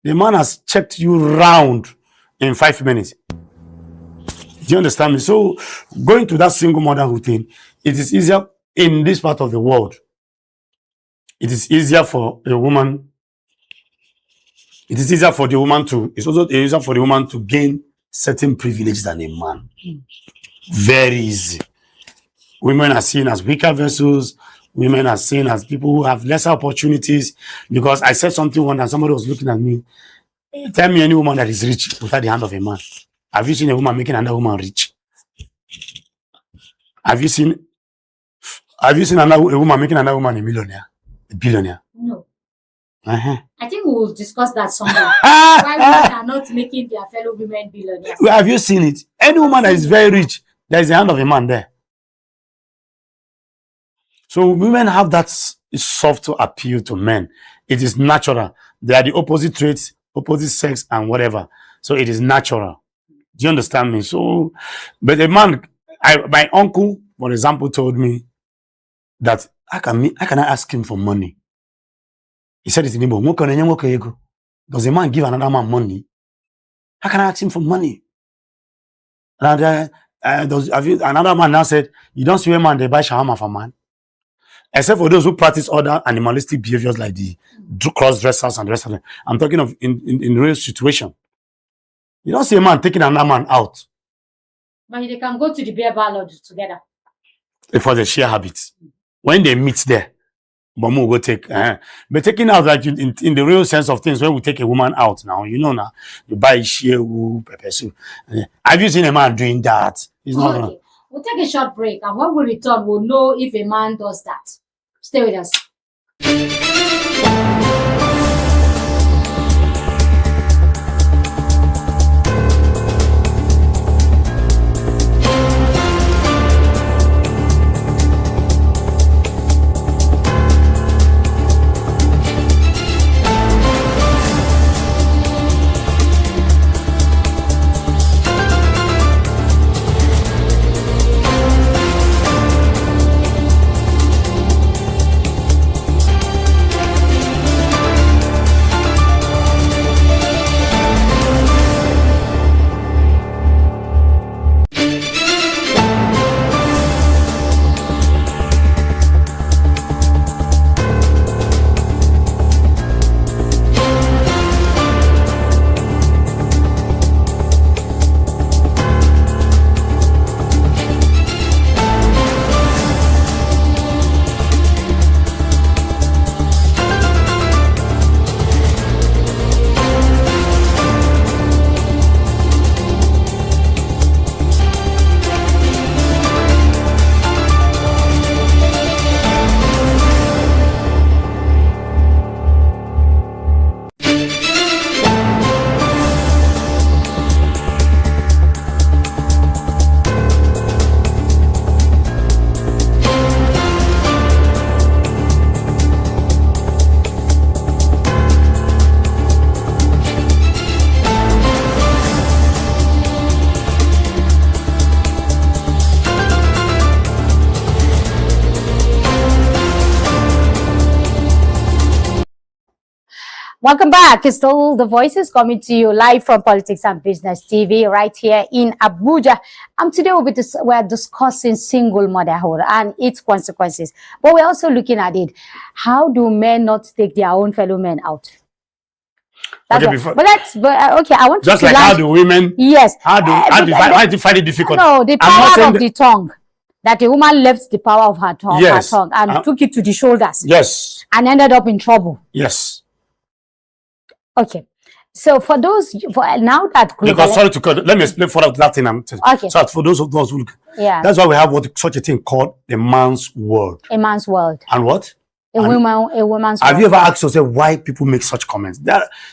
The man has checked you round in 5 minutes. Do you understand me? So going to that single motherhood thing, it is easier in this part of the world. It is easier for a woman. It is easier for the woman to. It's also easier for the woman to gain certain privileges than a man. Very easy. Women are seen as weaker vessels. Women are seen as people who have lesser opportunities. Because I said something one and somebody was looking at me. Tell me any woman that is rich without the hand of a man. Have you seen a woman making another woman rich? Have you seen a woman making another woman a millionaire? A billionaire? No. Uh-huh. I think we will discuss that somewhere. Why women are not making their fellow women billionaires. Have you seen it? Any woman that is very rich, there is the hand of a man there. So women have that soft appeal to men. It is natural. They are the opposite traits, opposite sex, and whatever. So it is natural. Do you understand me? So, but a man, my uncle, for example, told me that how can I ask him for money? He said it in Igbo. Does a man give another man money? How can I ask him for money? And another man now said, you don't see a man, they buy shawarma for man. Except for those who practice other animalistic behaviors like the cross-dressers and the rest of them. I'm talking of in real situation. You don't see a man taking another man out. But they can go to the beer bar together. For the share habits. When they meet there, Bomo go take. But taking out, like in the real sense of things, when we take a woman out now, now, you buy share, pepper soup. Have you seen a man doing that? It's not wrong. We'll take a short break, and when we return, we'll know if a man does that. Stay with us. Welcome back. It's still the voices coming to you live from Politics and Business TV right here in Abuja. And today we're discussing single motherhood and its consequences. But we're also looking at it. How do men not take their own fellow men out? That's okay, okay, I want just to like land. How do women? Yes. Why do you find it difficult? No, the power of the tongue. That a woman left the power of her tongue, yes. and took it to the shoulders. Yes. And ended up in trouble. Yes. Okay. So for those, now that because sorry to cut, let me explain for that thing I'm telling. Okay. So for those of us who that's why we have such a thing called a man's world. A man's world. And what? A woman's have world. you ever asked yourself why people make such comments?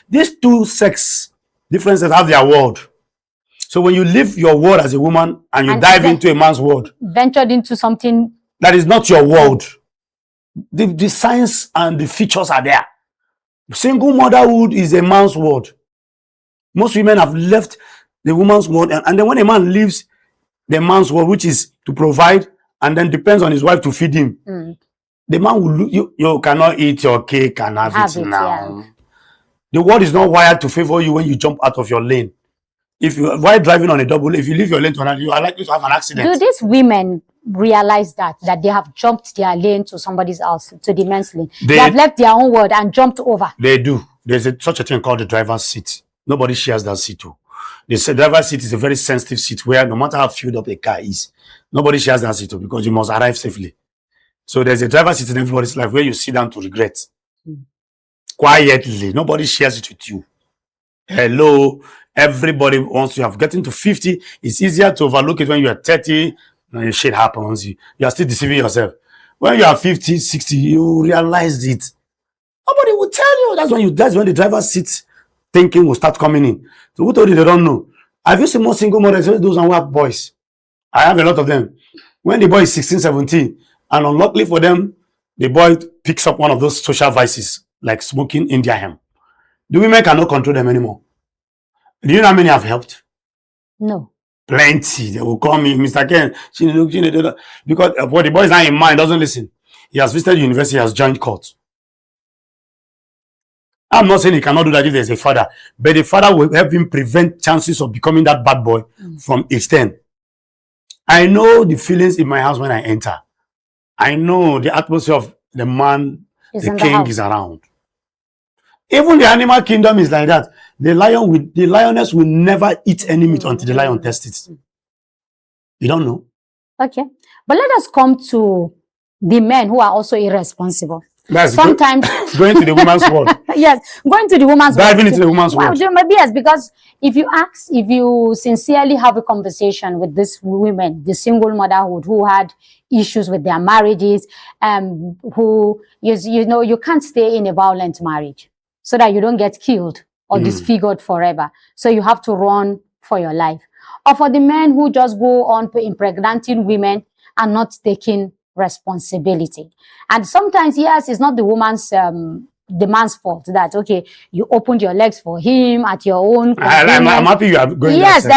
These two sex differences have their world. So when you leave your world as a woman and you dive into a man's world, ventured into something that is not your world, the science and the features are there. Single motherhood is a man's world. Most women have left the woman's world, and then when a man leaves the man's world, which is to provide, and then depends on his wife to feed him, the man will you cannot eat your cake and have it now. Yeah. The world is not wired to favor you when you jump out of your lane. While driving on a double, if you leave your lane to another, you are likely to have an accident. Do these women realize that they have jumped their lane to somebody's else, to the men's lane? They have left their own world and jumped over. They do. There's such a thing called the driver's seat. Nobody shares that seat too. The driver's seat is a very sensitive seat where no matter how filled up a car is, nobody shares that seat too because you must arrive safely. So there's a driver's seat in everybody's life where you sit down to regret. Quietly. Nobody shares it with you. Hello. Everybody wants to have gotten to 50. It's easier to overlook it when you are 30. Now shit happens. You are still deceiving yourself. When you are 50, 60, you realize it. Nobody will tell you. That's when the driver's seat thinking will start coming in. So who told you they don't know? Have you seen more single mothers, those and work boys? I have a lot of them. When the boy is 16, 17, and unluckily for them, the boy picks up one of those social vices like smoking India hemp. The women cannot control them anymore. Do you know how many have helped? No. Plenty. They will call me, Mr. Ken. Because the boy is not in mind, doesn't listen. He has visited university, he has joined court. I'm not saying he cannot do that if there's a father, but the father will help him prevent chances of becoming that bad boy from age 10. I know the feelings in my house when I enter. I know the atmosphere of the man, the king is around. Even the animal kingdom is like that. The lioness will never eat any meat until the lion tests it. You don't know. Okay. But let us come to the men who are also irresponsible. Sometimes going to the woman's world. Yes, going to the woman's world. Diving into the woman's world. Maybe yes, because if you sincerely have a conversation with these women, the single motherhood who had issues with their marriages, who you can't stay in a violent marriage so that you don't get killed or disfigured forever. So you have to run for your life. Or for the men who just go on impregnating women and not taking responsibility. And sometimes, yes, it's not the woman's the man's fault that you opened your legs for him at your own I'm happy you are going. Yes,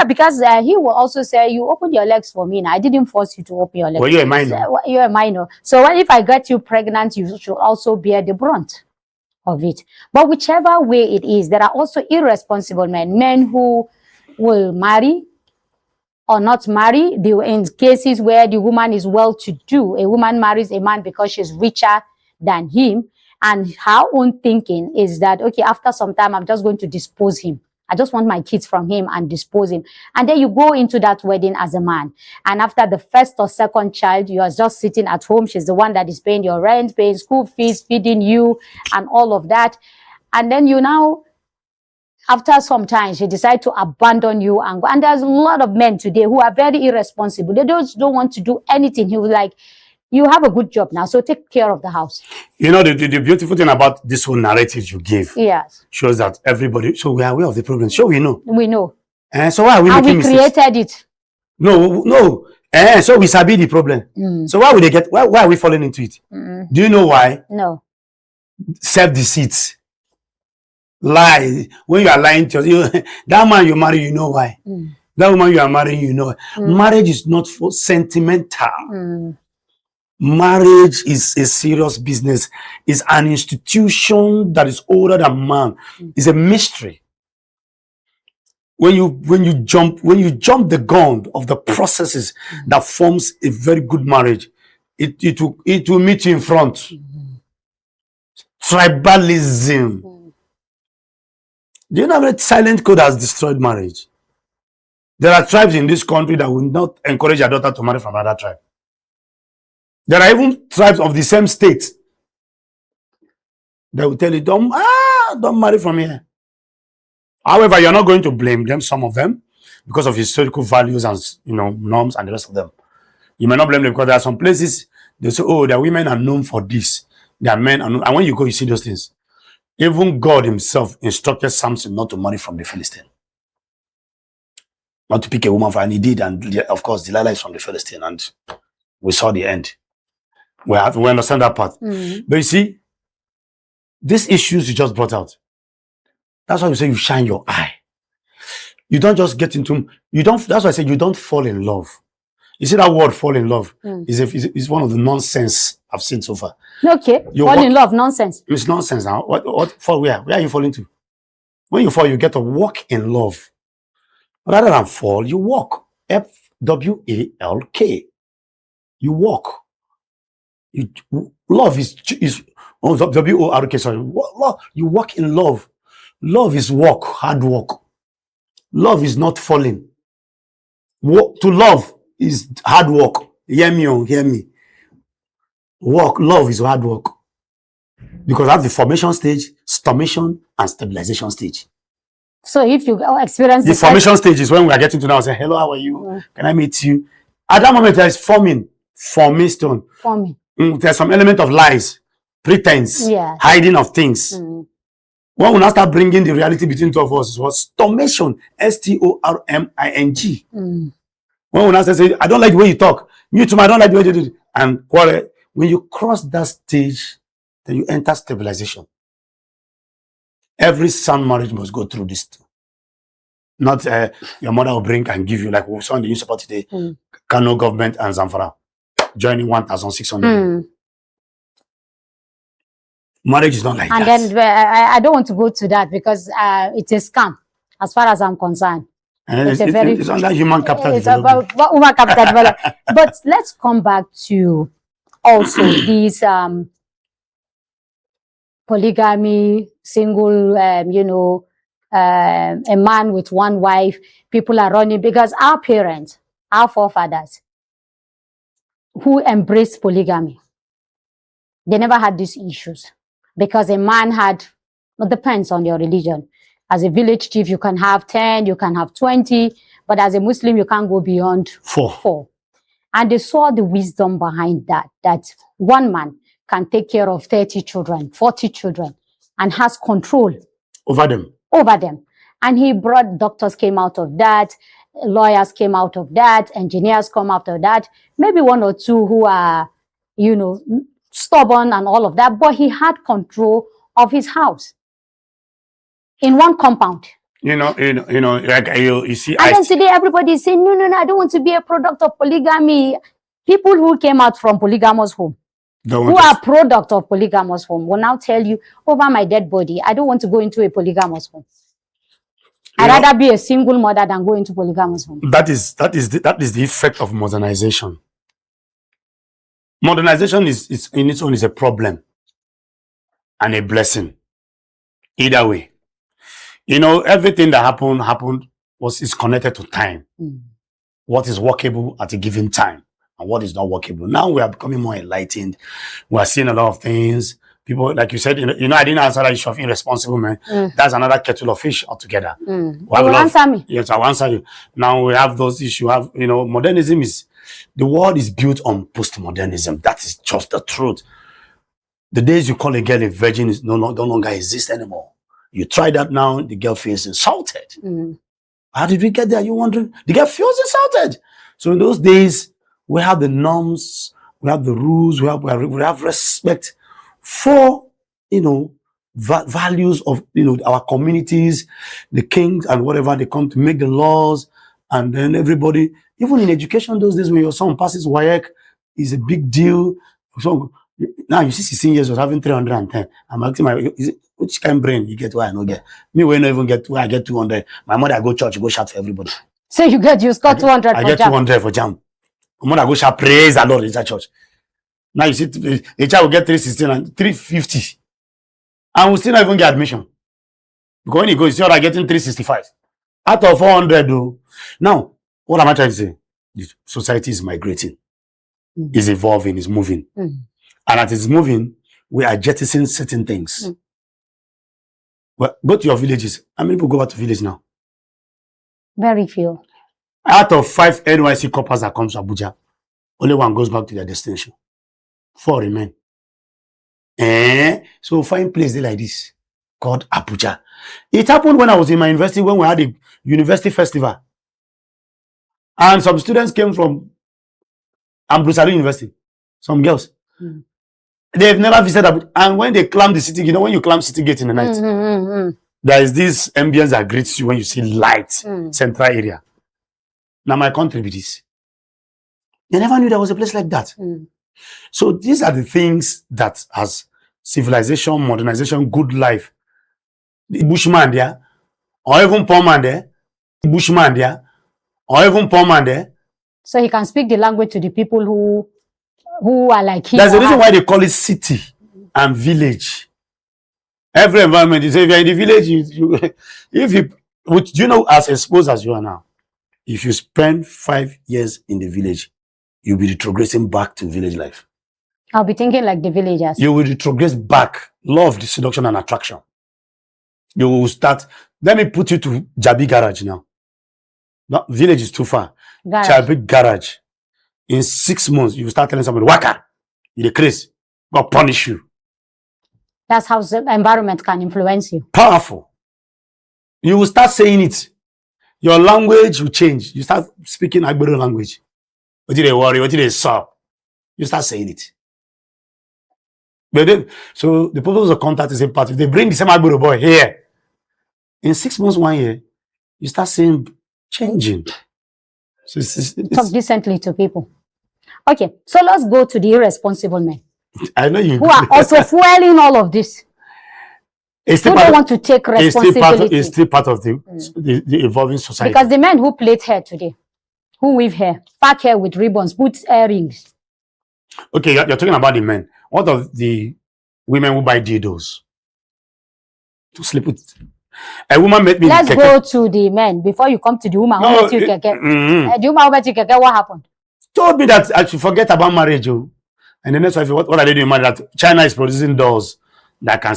because he will also say you opened your legs for me. Now I didn't force you to open your legs. Well, you're a minor. You're a minor. So if I get you pregnant, you should also bear the brunt of it. But whichever way it is, there are also irresponsible men who will marry or not marry. In cases where the woman is well-to-do, a woman marries a man because she's richer than him, and her own thinking is that, after some time, I'm just going to dispose him. I just want my kids from him and dispose him. And then you go into that wedding as a man. And after the first or second child, you are just sitting at home. She's the one that is paying your rent, paying school fees, feeding you, and all of that. And then after some time, she decides to abandon you and go. And there's a lot of men today who are very irresponsible. They don't want to do anything. He was like, you have a good job now, so take care of the house. You know, the beautiful thing about this whole narrative you give shows that everybody, so we are aware of the problem. So we know. We know. And so why are we making mistakes? And we created it. No. So we sabi the problem. So why are we falling into it? Do you know why? No. Self-deceit. Lie. When you are lying to yourself, that man you marry, you know why. That woman you are marrying, you know why. Marriage is not for sentimental. Marriage is a serious business. It's an institution that is older than man. It's a mystery. When you jump the gun of the processes that forms a very good marriage, it will meet you in front. Tribalism. Do you know that silent code has destroyed marriage? There are tribes in this country that will not encourage their daughter to marry from another tribe. There are even tribes of the same state that will tell you, don't marry from here. However, you're not going to blame them, some of them, because of historical values and norms and the rest of them. You may not blame them because there are some places they say, oh, the women are known for this. Their men are known. And when you go, you see those things. Even God himself instructed Samson not to marry from the Philistine. Not to pick a woman for, and he did. And of course, Delilah is from the Philistine. And we saw the end. We understand that part. But you see, these issues you just brought out, that's why we say you shine your eye. You don't just get into, that's why I say you don't fall in love. You see that word fall in love is one of the nonsense I've seen so far. Okay, fall in love, nonsense. It's nonsense now. What fall where? Where are you falling to? When you fall, you get to walk in love. Rather than fall, you walk. F-W-A-L-K. You walk. Love is W-O-R-K, sorry. Love, you walk in love. Love is work, hard work. Love is not falling. To love is hard work. Hear me or hear me. Love is hard work. Because that's the formation stage, stormation, and stabilization stage. So if you experience the formation stage is when we are getting to now say, hello, how are you? Can I meet you? At that moment, there is formation. Forming. There's some element of lies, pretense, hiding of things. When we now start bringing the reality between two of us, it was stormation, S-T-O-R-M-I-N-G. When we now say, I don't like the way you talk. Me too, I don't like the way you do it. And when you cross that stage, then you enter stabilization. Every sound marriage must go through this too. Not your mother will bring and give you, like we saw in the news support today, Kano government and Zamfara joining 1,600. Marriage is not like that. And then I don't want to go to that because it's a scam, as far as I'm concerned. It's under human capital development. It's about human capital development. But let's come back to also these polygamy, single, a man with one wife. People are running because our parents, our forefathers, who embraced polygamy, they never had these issues. Because a man had, it depends on your religion. As a village chief, you can have 10, you can have 20, but as a Muslim, you can't go beyond 4. And they saw the wisdom behind that one man can take care of 30 children, 40 children, and has control over them. And he brought doctors came out of that, lawyers came out of that, engineers come out of that, maybe 1 or 2 who are, stubborn and all of that, but he had control of his house in one compound. You see. And then today everybody is saying, no, I don't want to be a product of polygamy. People who came out from polygamous home, who are product of polygamous home, will now tell you, over my dead body, I don't want to go into a polygamous home. I'd rather be a single mother than go into polygamous home. That is the effect of modernization. Modernization is in its own is a problem and a blessing. Either way. Everything that happened is connected to time. What is workable at a given time and what is not workable. Now we are becoming more enlightened. We are seeing a lot of things. People, like you said, I didn't answer that issue of irresponsible men. That's another kettle of fish altogether. You will answer me. Yes, I'll answer you. Now we have those issues. Modernism is, the world is built on postmodernism. That is just the truth. The days you call a girl a virgin no longer exist anymore. You try that now, the girl feels insulted. How did we get there? You wondering? The girl feels insulted. So in those days, we have the norms, we have the rules, we have respect for, values of, our communities, the kings and whatever, they come to make the laws, and then everybody, even in education those days when your son passes WAEC, It's a big deal. So now you see 16 years was having 310. I'm asking which kind of brain you get why I don't get? Me, when I even get where I get 200. My mother go church, go shout for everybody. So you score 200 I for get jam. 200 for jam. My mother go shout praise the Lord in that church. Now you see the child will get 316 and 350. And we still not even get admission. Because when you go, you see, I'm getting 365. Out of 400 though. Now, what am I trying to say? The society is migrating. Is evolving, is moving. And as it's moving, we are jettisoning certain things. Well, go to your villages. How many people go back to village now? Very few. Out of 5 NYC coppers that comes to Abuja, only 1 goes back to their destination. 4 remain. So find place like this called Abuja. It happened when I was in my university, when we had a university festival. And some students came from Ambrosary University. Some girls. They've never visited Abuja. And when they climb the city, you know, when you climb city gate in the night, there is this ambience that greets you when you see light, central area. Now my country be this. They never knew there was a place like that. So these are the things that has civilization, modernization, good life. The bushman there, or even poor man there, bushman there, or even poor man there. So he can speak the language to the people who are like him. There's a reason why they call it city and village. Every environment, you say if you're in the village, do you know, as exposed as you are now, if you spend 5 years in the village, you'll be retrogressing back to village life. I'll be thinking like the villagers. You will retrogress back. Law of the seduction and attraction. You will start. Let me put you to Jabi Garage now. No, village is too far. Jabi Garage. In 6 months, you will start telling somebody, Waka, you're the crazy. God punish you. That's how the environment can influence you. Powerful. You will start saying it. Your language will change. You start speaking Agbero language. What did they worry? What did they saw? You start saying it. But so the purpose of contact is important. If they bring the same Agbero boy here, in 6 months, 1 year, you start seeing changing. So talk decently to people. Okay, so let's go to the irresponsible men. I know you. Who are also fueling all of this. Who don't want to take responsibility. It's still part of the evolving society. Because the men who plait hair today, who weave hair, pack hair with ribbons, put earrings. Okay, you're talking about the men. What of the women who buy dildos to sleep with? A woman met me. Let's go to the men before you come to the woman who met you keke. The woman who met you keke, what happened? Told me that I should forget about marriage. And the next wife, what are they doing? That China is producing dolls that can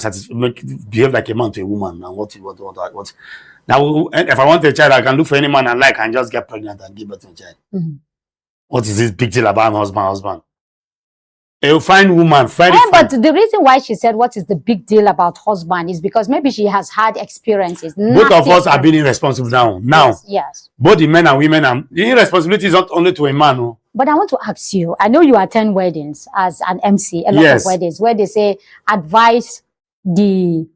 behave like a man to a woman. And what? Now, if I want a child, I can look for any man I like and just get pregnant and give birth to a child. What is this big deal about husband? A fine woman, but the reason why she said what is the big deal about husband is because maybe she has had experiences. Both of us are being irresponsible now. Yes. Both the men and women. And the irresponsibility is not only to a man. But I want to ask you, I know you attend weddings as an MC, a lot of weddings, where they say advise the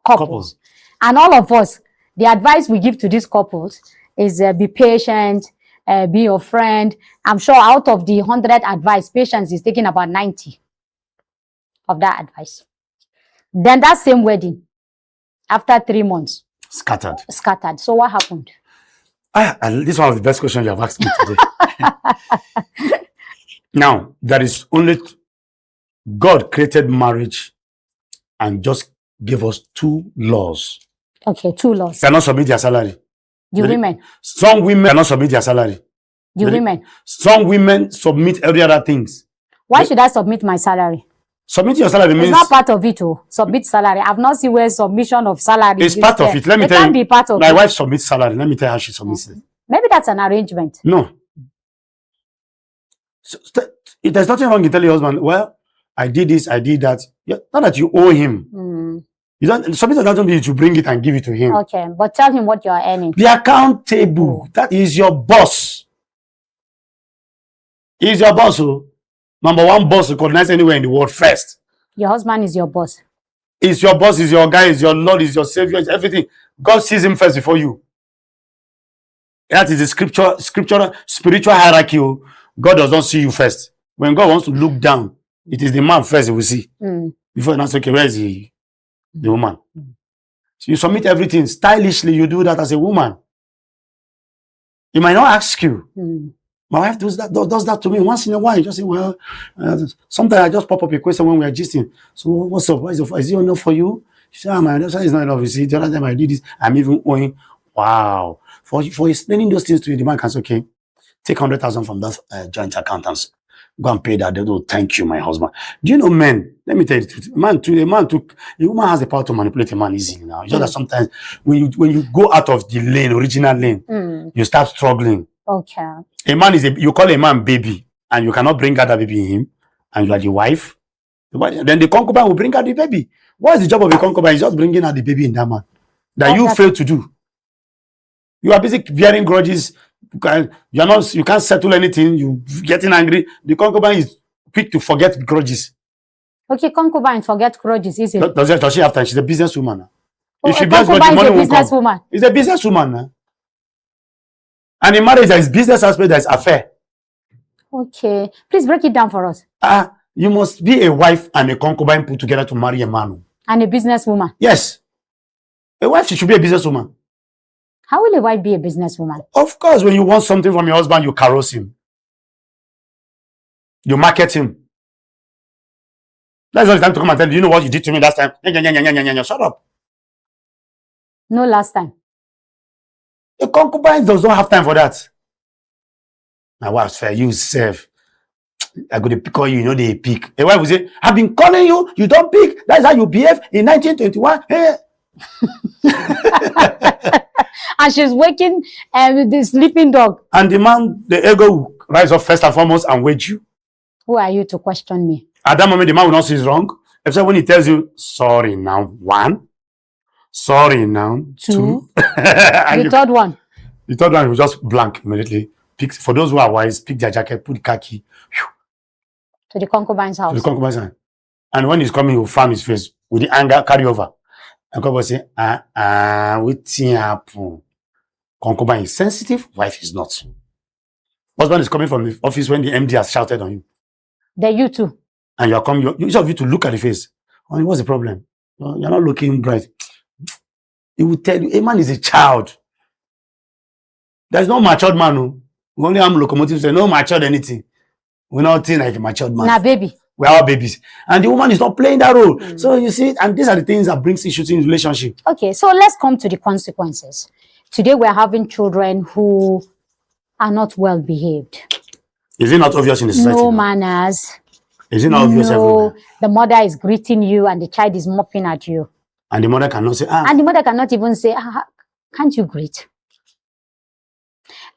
couples. And all of us, the advice we give to these couples is be patient, be your friend. I'm sure out of the 100 advice, patience is taking about 90 of that advice. Then that same wedding, after 3 months, scattered. So what happened? This is one of the best questions you have asked me today. Now, there is only God created marriage and just gave us 2 laws. Okay, 2 laws. They cannot submit their salary. The women. Some women cannot submit their salary. The women. Some women submit every other things. Why should I submit my salary? Submit your salary means... It's not part of it, submit salary. I've not seen where submission of salary is part of it. Let me tell you. Be part of my wife submits salary. Let me tell you how she submits it. Maybe that's an arrangement. No. So, there's nothing wrong in telling your husband, well, I did this, I did that. Not that you owe him. You don't submit it doesn't mean to bring it and give it to him. Okay, but tell him what you are earning. Be accountable. That is your boss. He's your boss. Number 1 boss recognized anywhere in the world first. Your husband is your boss. He's your boss, he's your guy, he's your Lord, he's your savior, it's everything. God sees him first before you. That is the spiritual hierarchy. God does not see you first. When God wants to look down, it is the man first he will see. Before that's okay, where is the woman? So you submit everything stylishly. You do that as a woman. He might not ask you. My wife does that to me once in a while. Just say, well, sometimes I just pop up a question when we are gisting. So what's up? Is it enough for you? She said, my that's is not enough. You see, the other time I did this, I'm even going, wow. For explaining those things to you, the man can say, okay, take 100,000 from that joint accountants. Go and pay that. They will thank you, my husband. Do you know men? Let me tell you the truth. A woman has the power to manipulate a man easily now. It's just that sometimes when you go out of the original lane, you start struggling. Okay. A man you call a man baby, and you cannot bring out that baby in him, and you are the wife. Then the concubine will bring out the baby. What is the job of a concubine? It's just bringing out the baby in that man that you fail to do. You are busy bearing grudges. You can't settle anything. You getting angry. The concubine is quick to forget grudges. Okay, concubine forget grudges, is it? Does she have time? She's a businesswoman. If she concubine is a businesswoman. It's a businesswoman. And in marriage, there is business aspect, there is affair. Okay. Please break it down for us. You must be a wife and a concubine put together to marry a man. And a businesswoman. Yes. A wife, she should be a businesswoman. How will a wife be a businesswoman? Of course, when you want something from your husband, you carouse him. You market him. That's not the time to come and tell you, you know what you did to me last time? Shut up. No last time. A concubine does not have time for that. My wife's fair, you serve. I go to call you, you know they pick. A wife will say, I've been calling you, you don't pick. That's how you behave in 1921. Hey. And she's waking with the sleeping dog. And the man, the ego will rise up first and foremost and wage you. Who are you to question me? At that moment, the man will not see it's wrong. Except when he tells you, sorry now, 1. Sorry now, 2. The third one. The third one will just blank immediately. For those who are wise, pick their jacket, put the khaki. To the concubine's house. To the concubine's house. And when he's coming, he will farm his face with the anger carry over. And concubine say, what's happen? Concubine is sensitive, wife is not. Husband is coming from the office when the MD has shouted on you. Then you too. And you are coming, you have you to look at the face. Honey, what's the problem? You're not looking bright. He will tell you, a man is a child. There's no matured man. No. We only have locomotive say no matured anything. We're not think like a matured man. Nah, baby. We're all babies. And the woman is not playing that role. So you see, and these are the things that brings issues in relationship. Okay, so let's come to the consequences. Today we're having children who are not well behaved. Is it not obvious in the society? No manners. Is it not obvious everywhere? The mother is greeting you and the child is mopping at you. And the mother cannot say, And the mother cannot even say, can't you greet?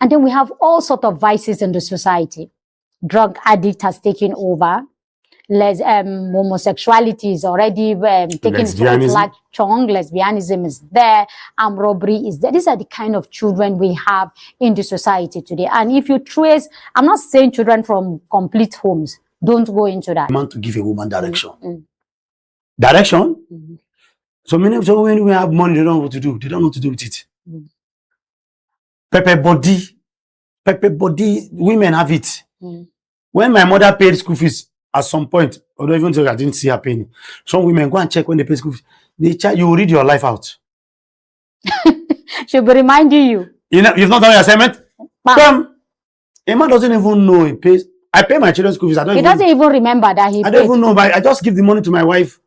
And then we have all sorts of vices in the society. Drug addict has taken over. Homosexuality is already taking its like chong. Lesbianism is there. Armed robbery is there. These are the kind of children we have in the society today. And if you trace, I'm not saying children from complete homes. Don't go into that. Man to give a woman direction. Direction? So many of them, when we have money, they don't know what to do. They don't know what to do with it. Pepper body, women have it. When my mother paid school fees, at some point, although even though I didn't see her paying, some women go and check when they pay school fees. You will read your life out. She'll be reminding you. You've not done your assignment? A man doesn't even know he pays. I pay my children's school fees. He doesn't even remember that he paid. I don't even know, but I just give the money to my wife.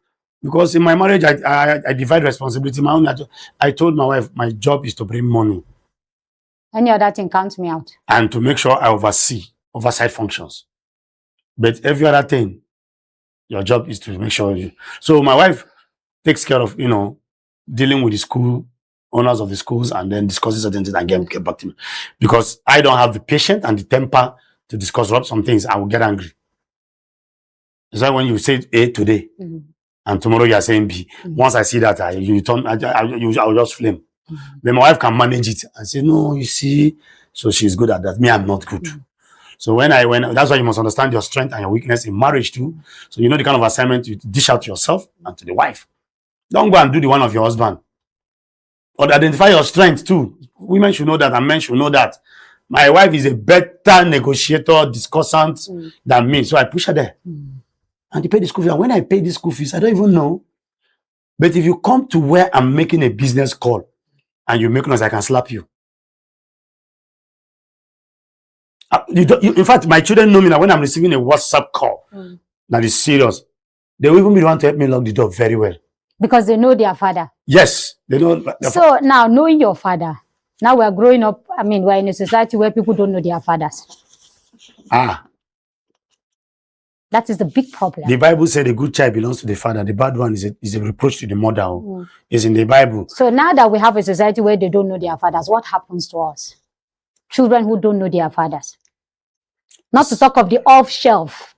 Because in my marriage, I divide responsibility. I told my wife, my job is to bring money. Any other thing counts me out. And to make sure I oversight functions. But every other thing, your job is to make sure you. So my wife takes care of, dealing with the school, owners of the schools, and then discusses certain things and get back to me. Because I don't have the patience and the temper to discuss some things, I will get angry. It's like when you say A today, and tomorrow you are saying B. Once I see that, I'll just flame. Then my wife can manage it and say, no, you see, so she's good at that. Me, I'm not good. So that's why you must understand your strength and your weakness in marriage too. So you know the kind of assignment you dish out to yourself and to the wife. Don't go and do the one of your husband. Or identify your strength too. Women should know that and men should know that. My wife is a better negotiator, discussant than me. So I push her there. And they pay the school fees. And when I pay the school fees, I don't even know. But if you come to where I'm making a business call and you make noise, I can slap you. In fact, my children know me that when I'm receiving a WhatsApp call that is serious, they will even be the one to help me lock the door very well. Because they know their father. Yes, they know. So now, knowing your father, now we're growing up, I mean, we're in a society where people don't know their fathers. That is the big problem. The Bible said the good child belongs to the father. The bad one is a reproach to the mother. It's in the Bible. So now that we have a society where they don't know their fathers, what happens to us? Children who don't know their fathers. Not to talk of the off-shelf.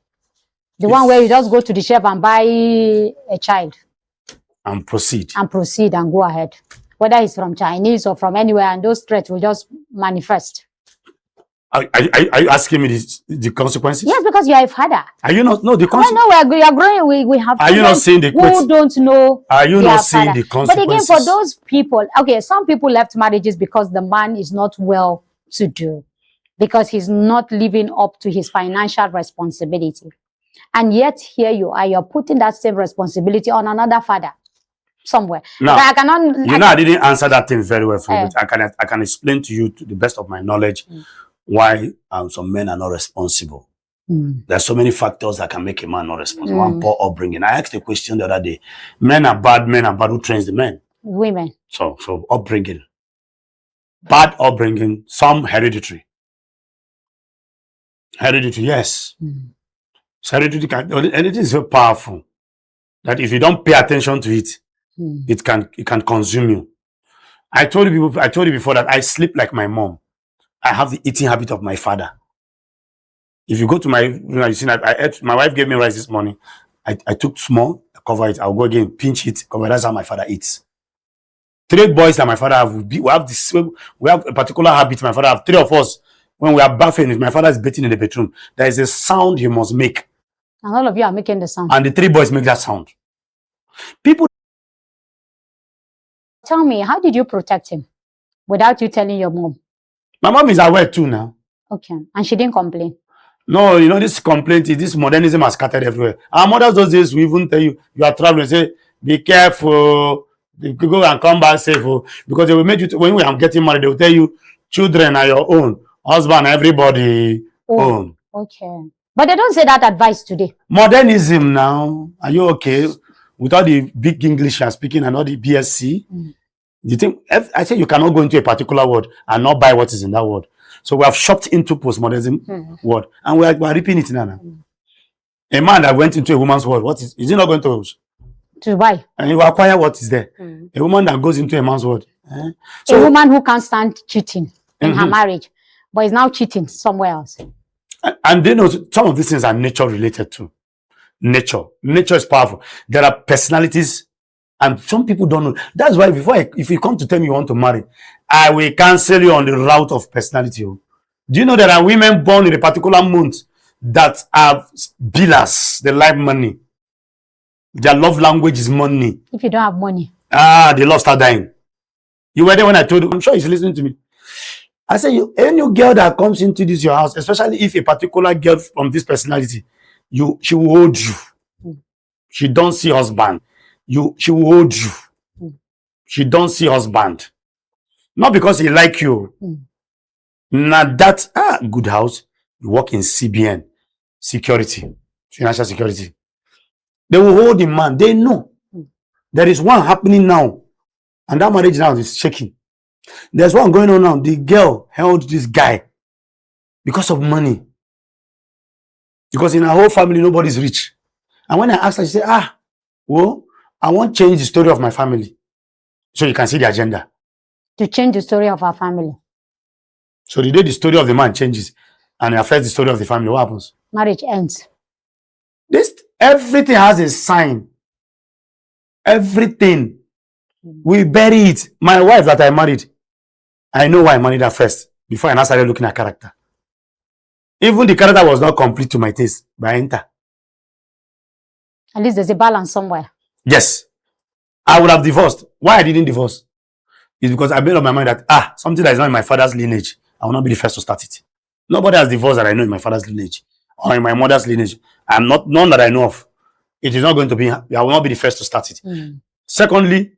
The one where you just go to the shelf and buy a child. And proceed. And proceed and go ahead. Whether it's from Chinese or from anywhere, and those threats will just manifest. Are you asking me the consequences? Yes, because you are a father. Are you not? No, the consequences. No, we are growing. We have. Are you not seeing the who don't know? Are you not seeing father. the consequences? But again, for those people, okay, some people left marriages because the man is not well to do, because he's not living up to his financial responsibility, and yet here you are, you're putting that same responsibility on another father somewhere. Now, I cannot. I didn't answer that thing very well for you. I can explain to you to the best of my knowledge. Why some men are not responsible. There are so many factors that can make a man not responsible. One, poor upbringing. I asked a question the other day. Men are bad. Who trains the men? Women. So upbringing. Bad upbringing, some hereditary. Hereditary, yes. So hereditary and it is very powerful. That if you don't pay attention to it, it can consume you. I told you before that I sleep like my mom. I have the eating habit of my father. If you go to you see, I ate, my wife gave me rice this morning. I took small, I cover it. I'll go again, pinch it, cover it. That's how my father eats. 3 boys that my father have, we have a particular habit. My father have 3 of us. When we are bathing, if my father is bathing in the bedroom, there is a sound he must make. And all of you are making the sound. And the 3 boys make that sound. People. Tell me, how did you protect him without you telling your mom? My mom is aware too now. Okay. And she didn't complain? No, this complaint, this modernism has scattered everywhere. Our mothers those days, we even tell you are traveling, say, be careful, you go and come back safe. Because they will make you, when we are getting married, they will tell you, children are your own, husband, everybody own. Okay. But they don't say that advice today. Modernism now, are you okay? With all the big English you are speaking and all the BSc, you think, I say you cannot go into a particular word and not buy what is in that word. So we have shopped into postmodernism word, and we are reaping it now. A man that went into a woman's world, is he not going to buy? And he will acquire what is there. A woman that goes into a man's world. So a woman who can't stand cheating in her marriage, but is now cheating somewhere else. And they know some of these things are nature related too. Nature is powerful. There are personalities. And some people don't know. That's why if you come to tell me you want to marry, I will cancel you on the route of personality. Do you know there are women born in a particular month that are billers? They like money. Their love language is money. If you don't have money. They love start dying. You were there when I told you. I'm sure he's listening to me. I say, any girl that comes into your house, especially if a particular girl from this personality, she will hold you. She don't see husband. She will hold you. She don't see husband. Not because he like you. Now that good house, you work in CBN, security, financial security. They will hold the man. They know. There is one happening now. And that marriage now is shaking. There's one going on now. The girl held this guy because of money. Because in her whole family, nobody's rich. And when I asked her, she said, well, I want to change the story of my family. So you can see the agenda. To change the story of our family. So the day the story of the man changes and it affects the story of the family, what happens? Marriage ends. Everything has a sign. Everything. We bury it. My wife that I married, I know why I married her first before I now started looking at character. Even the character was not complete to my taste, but I enter. At least there's a balance somewhere. Yes. I would have divorced. Why I didn't divorce? It's because I made up my mind that something that is not in my father's lineage, I will not be the first to start it. Nobody has divorced that I know in my father's lineage or in my mother's lineage. I'm not none that I know of. It is not going to be. I will not be the first to start it. Secondly,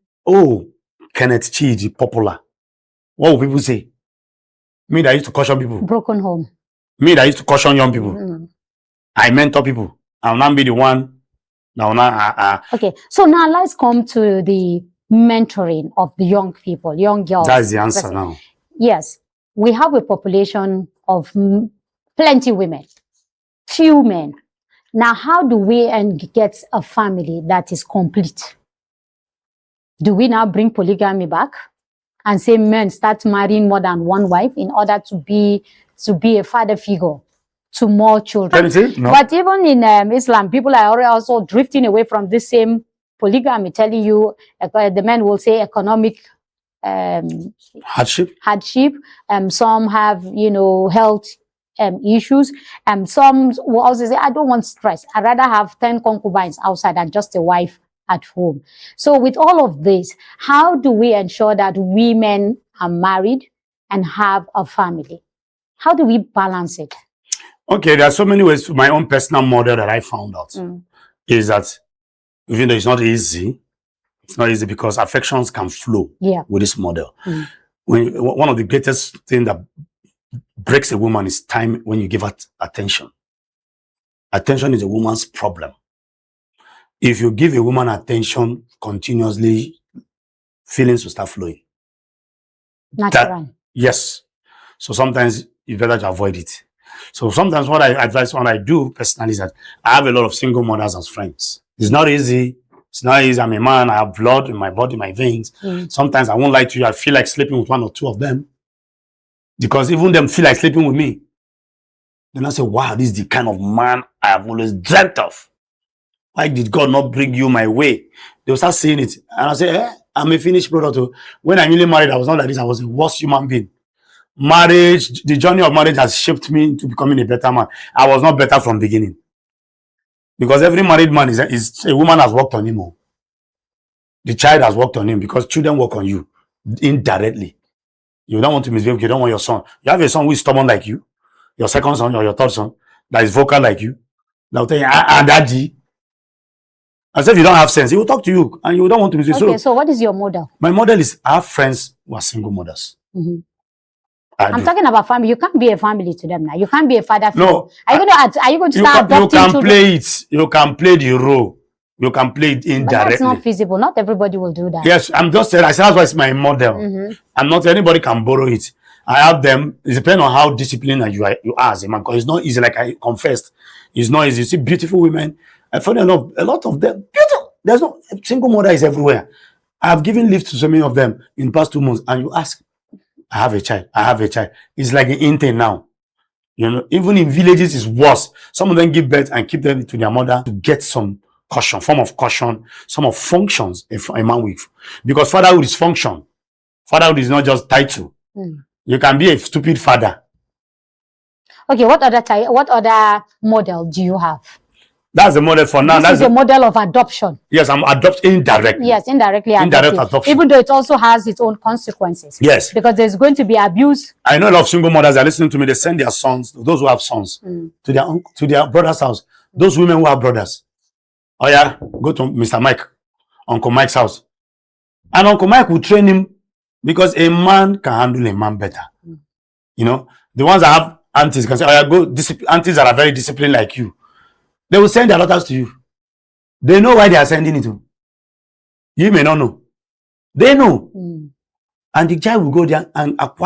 Kenneth Chidi popular. What will people say? Me that used to caution people. Broken home. Me that used to caution young people. I mentor people. I will not be the one. Okay, so now let's come to the mentoring of the young people, young girls. That's the answer now. Yes, we have a population of plenty women, few men. Now, how do we get a family that is complete? Do we now bring polygamy back and say men start marrying more than one wife in order to be a father figure to more children? No. But even in Islam, people are also drifting away from this same polygamy, telling you the men will say economic hardship. Some have, health issues. Some will also say, I don't want stress. I'd rather have 10 concubines outside than just a wife at home. So with all of this, how do we ensure that women are married and have a family? How do we balance it? Okay, there are so many ways. My own personal model that I found out is that even though it's not easy because affections can flow with this model. One of the greatest things that breaks a woman is time when you give her attention. Attention is a woman's problem. If you give a woman attention continuously, feelings will start flowing. Natural. Yes. So sometimes it's better to avoid it. So sometimes what I advise, what I do personally is that I have a lot of single mothers as friends. It's not easy. It's not easy. I'm a man. I have blood in my body, my veins. Sometimes I won't lie to you. I feel like sleeping with one or two of them because even them feel like sleeping with me. Then I say, wow, this is the kind of man I have always dreamt of. Why did God not bring you my way? They'll start saying it. And I say, I'm a finished product. When I newly married, I was not like this. I was the worst human being. Marriage, the journey of marriage has shaped me into becoming a better man. I was not better from the beginning. Because every married man is a woman has worked on him. The child has worked on him because children work on you indirectly. You don't want to misbehave. You don't want your son. You have a son who is stubborn like you. Your second son or your third son that is vocal like you. They'll tell you, daddy. As if you don't have sense. He will talk to you and you don't want to misbehave. Okay, so what is your model? My model is I have friends who are single mothers. I'm talking about family. You can't be a family to them now. You can't be a father. No. Are you going to start adopting children? You can children? play it. You can play the role. You can play it indirectly. But that's not feasible. Not everybody will do that. Yes, I'm just saying. I said that's why it's my model. I'm not anybody can borrow it. I have them. It depends on how disciplined you are as a man. Because it's not easy. Like I confessed, it's not easy. You see beautiful women. And funny enough, a lot of them beautiful. There's no single mother is everywhere. I have given lift to so many of them in the past 2 months, and you ask, I have a child. I have a child. It's like an intern now. Even in villages, it's worse. Some of them give birth and keep them to their mother to get some caution, form of caution, some of functions a man with. Because fatherhood is function. Fatherhood is not just title. You can be a stupid father. Okay, what other model do you have? That's the model for now. This is a model of adoption. Yes, I'm adopting indirectly. Yes, indirectly Indirect adoption. Even though it also has its own consequences. Yes. Because there's going to be abuse. I know a lot of single mothers are listening to me. They send their sons, those who have sons, to their brother's house. Those women who have brothers. Oh yeah, go to Mr. Mike, Uncle Mike's house. And Uncle Mike will train him because a man can handle a man better. The ones that have aunties can say, oh yeah, go aunties that are very disciplined like you. They will send their daughters to you. They know why they are sending it to. You may not know. They know. And the child will go there and acquire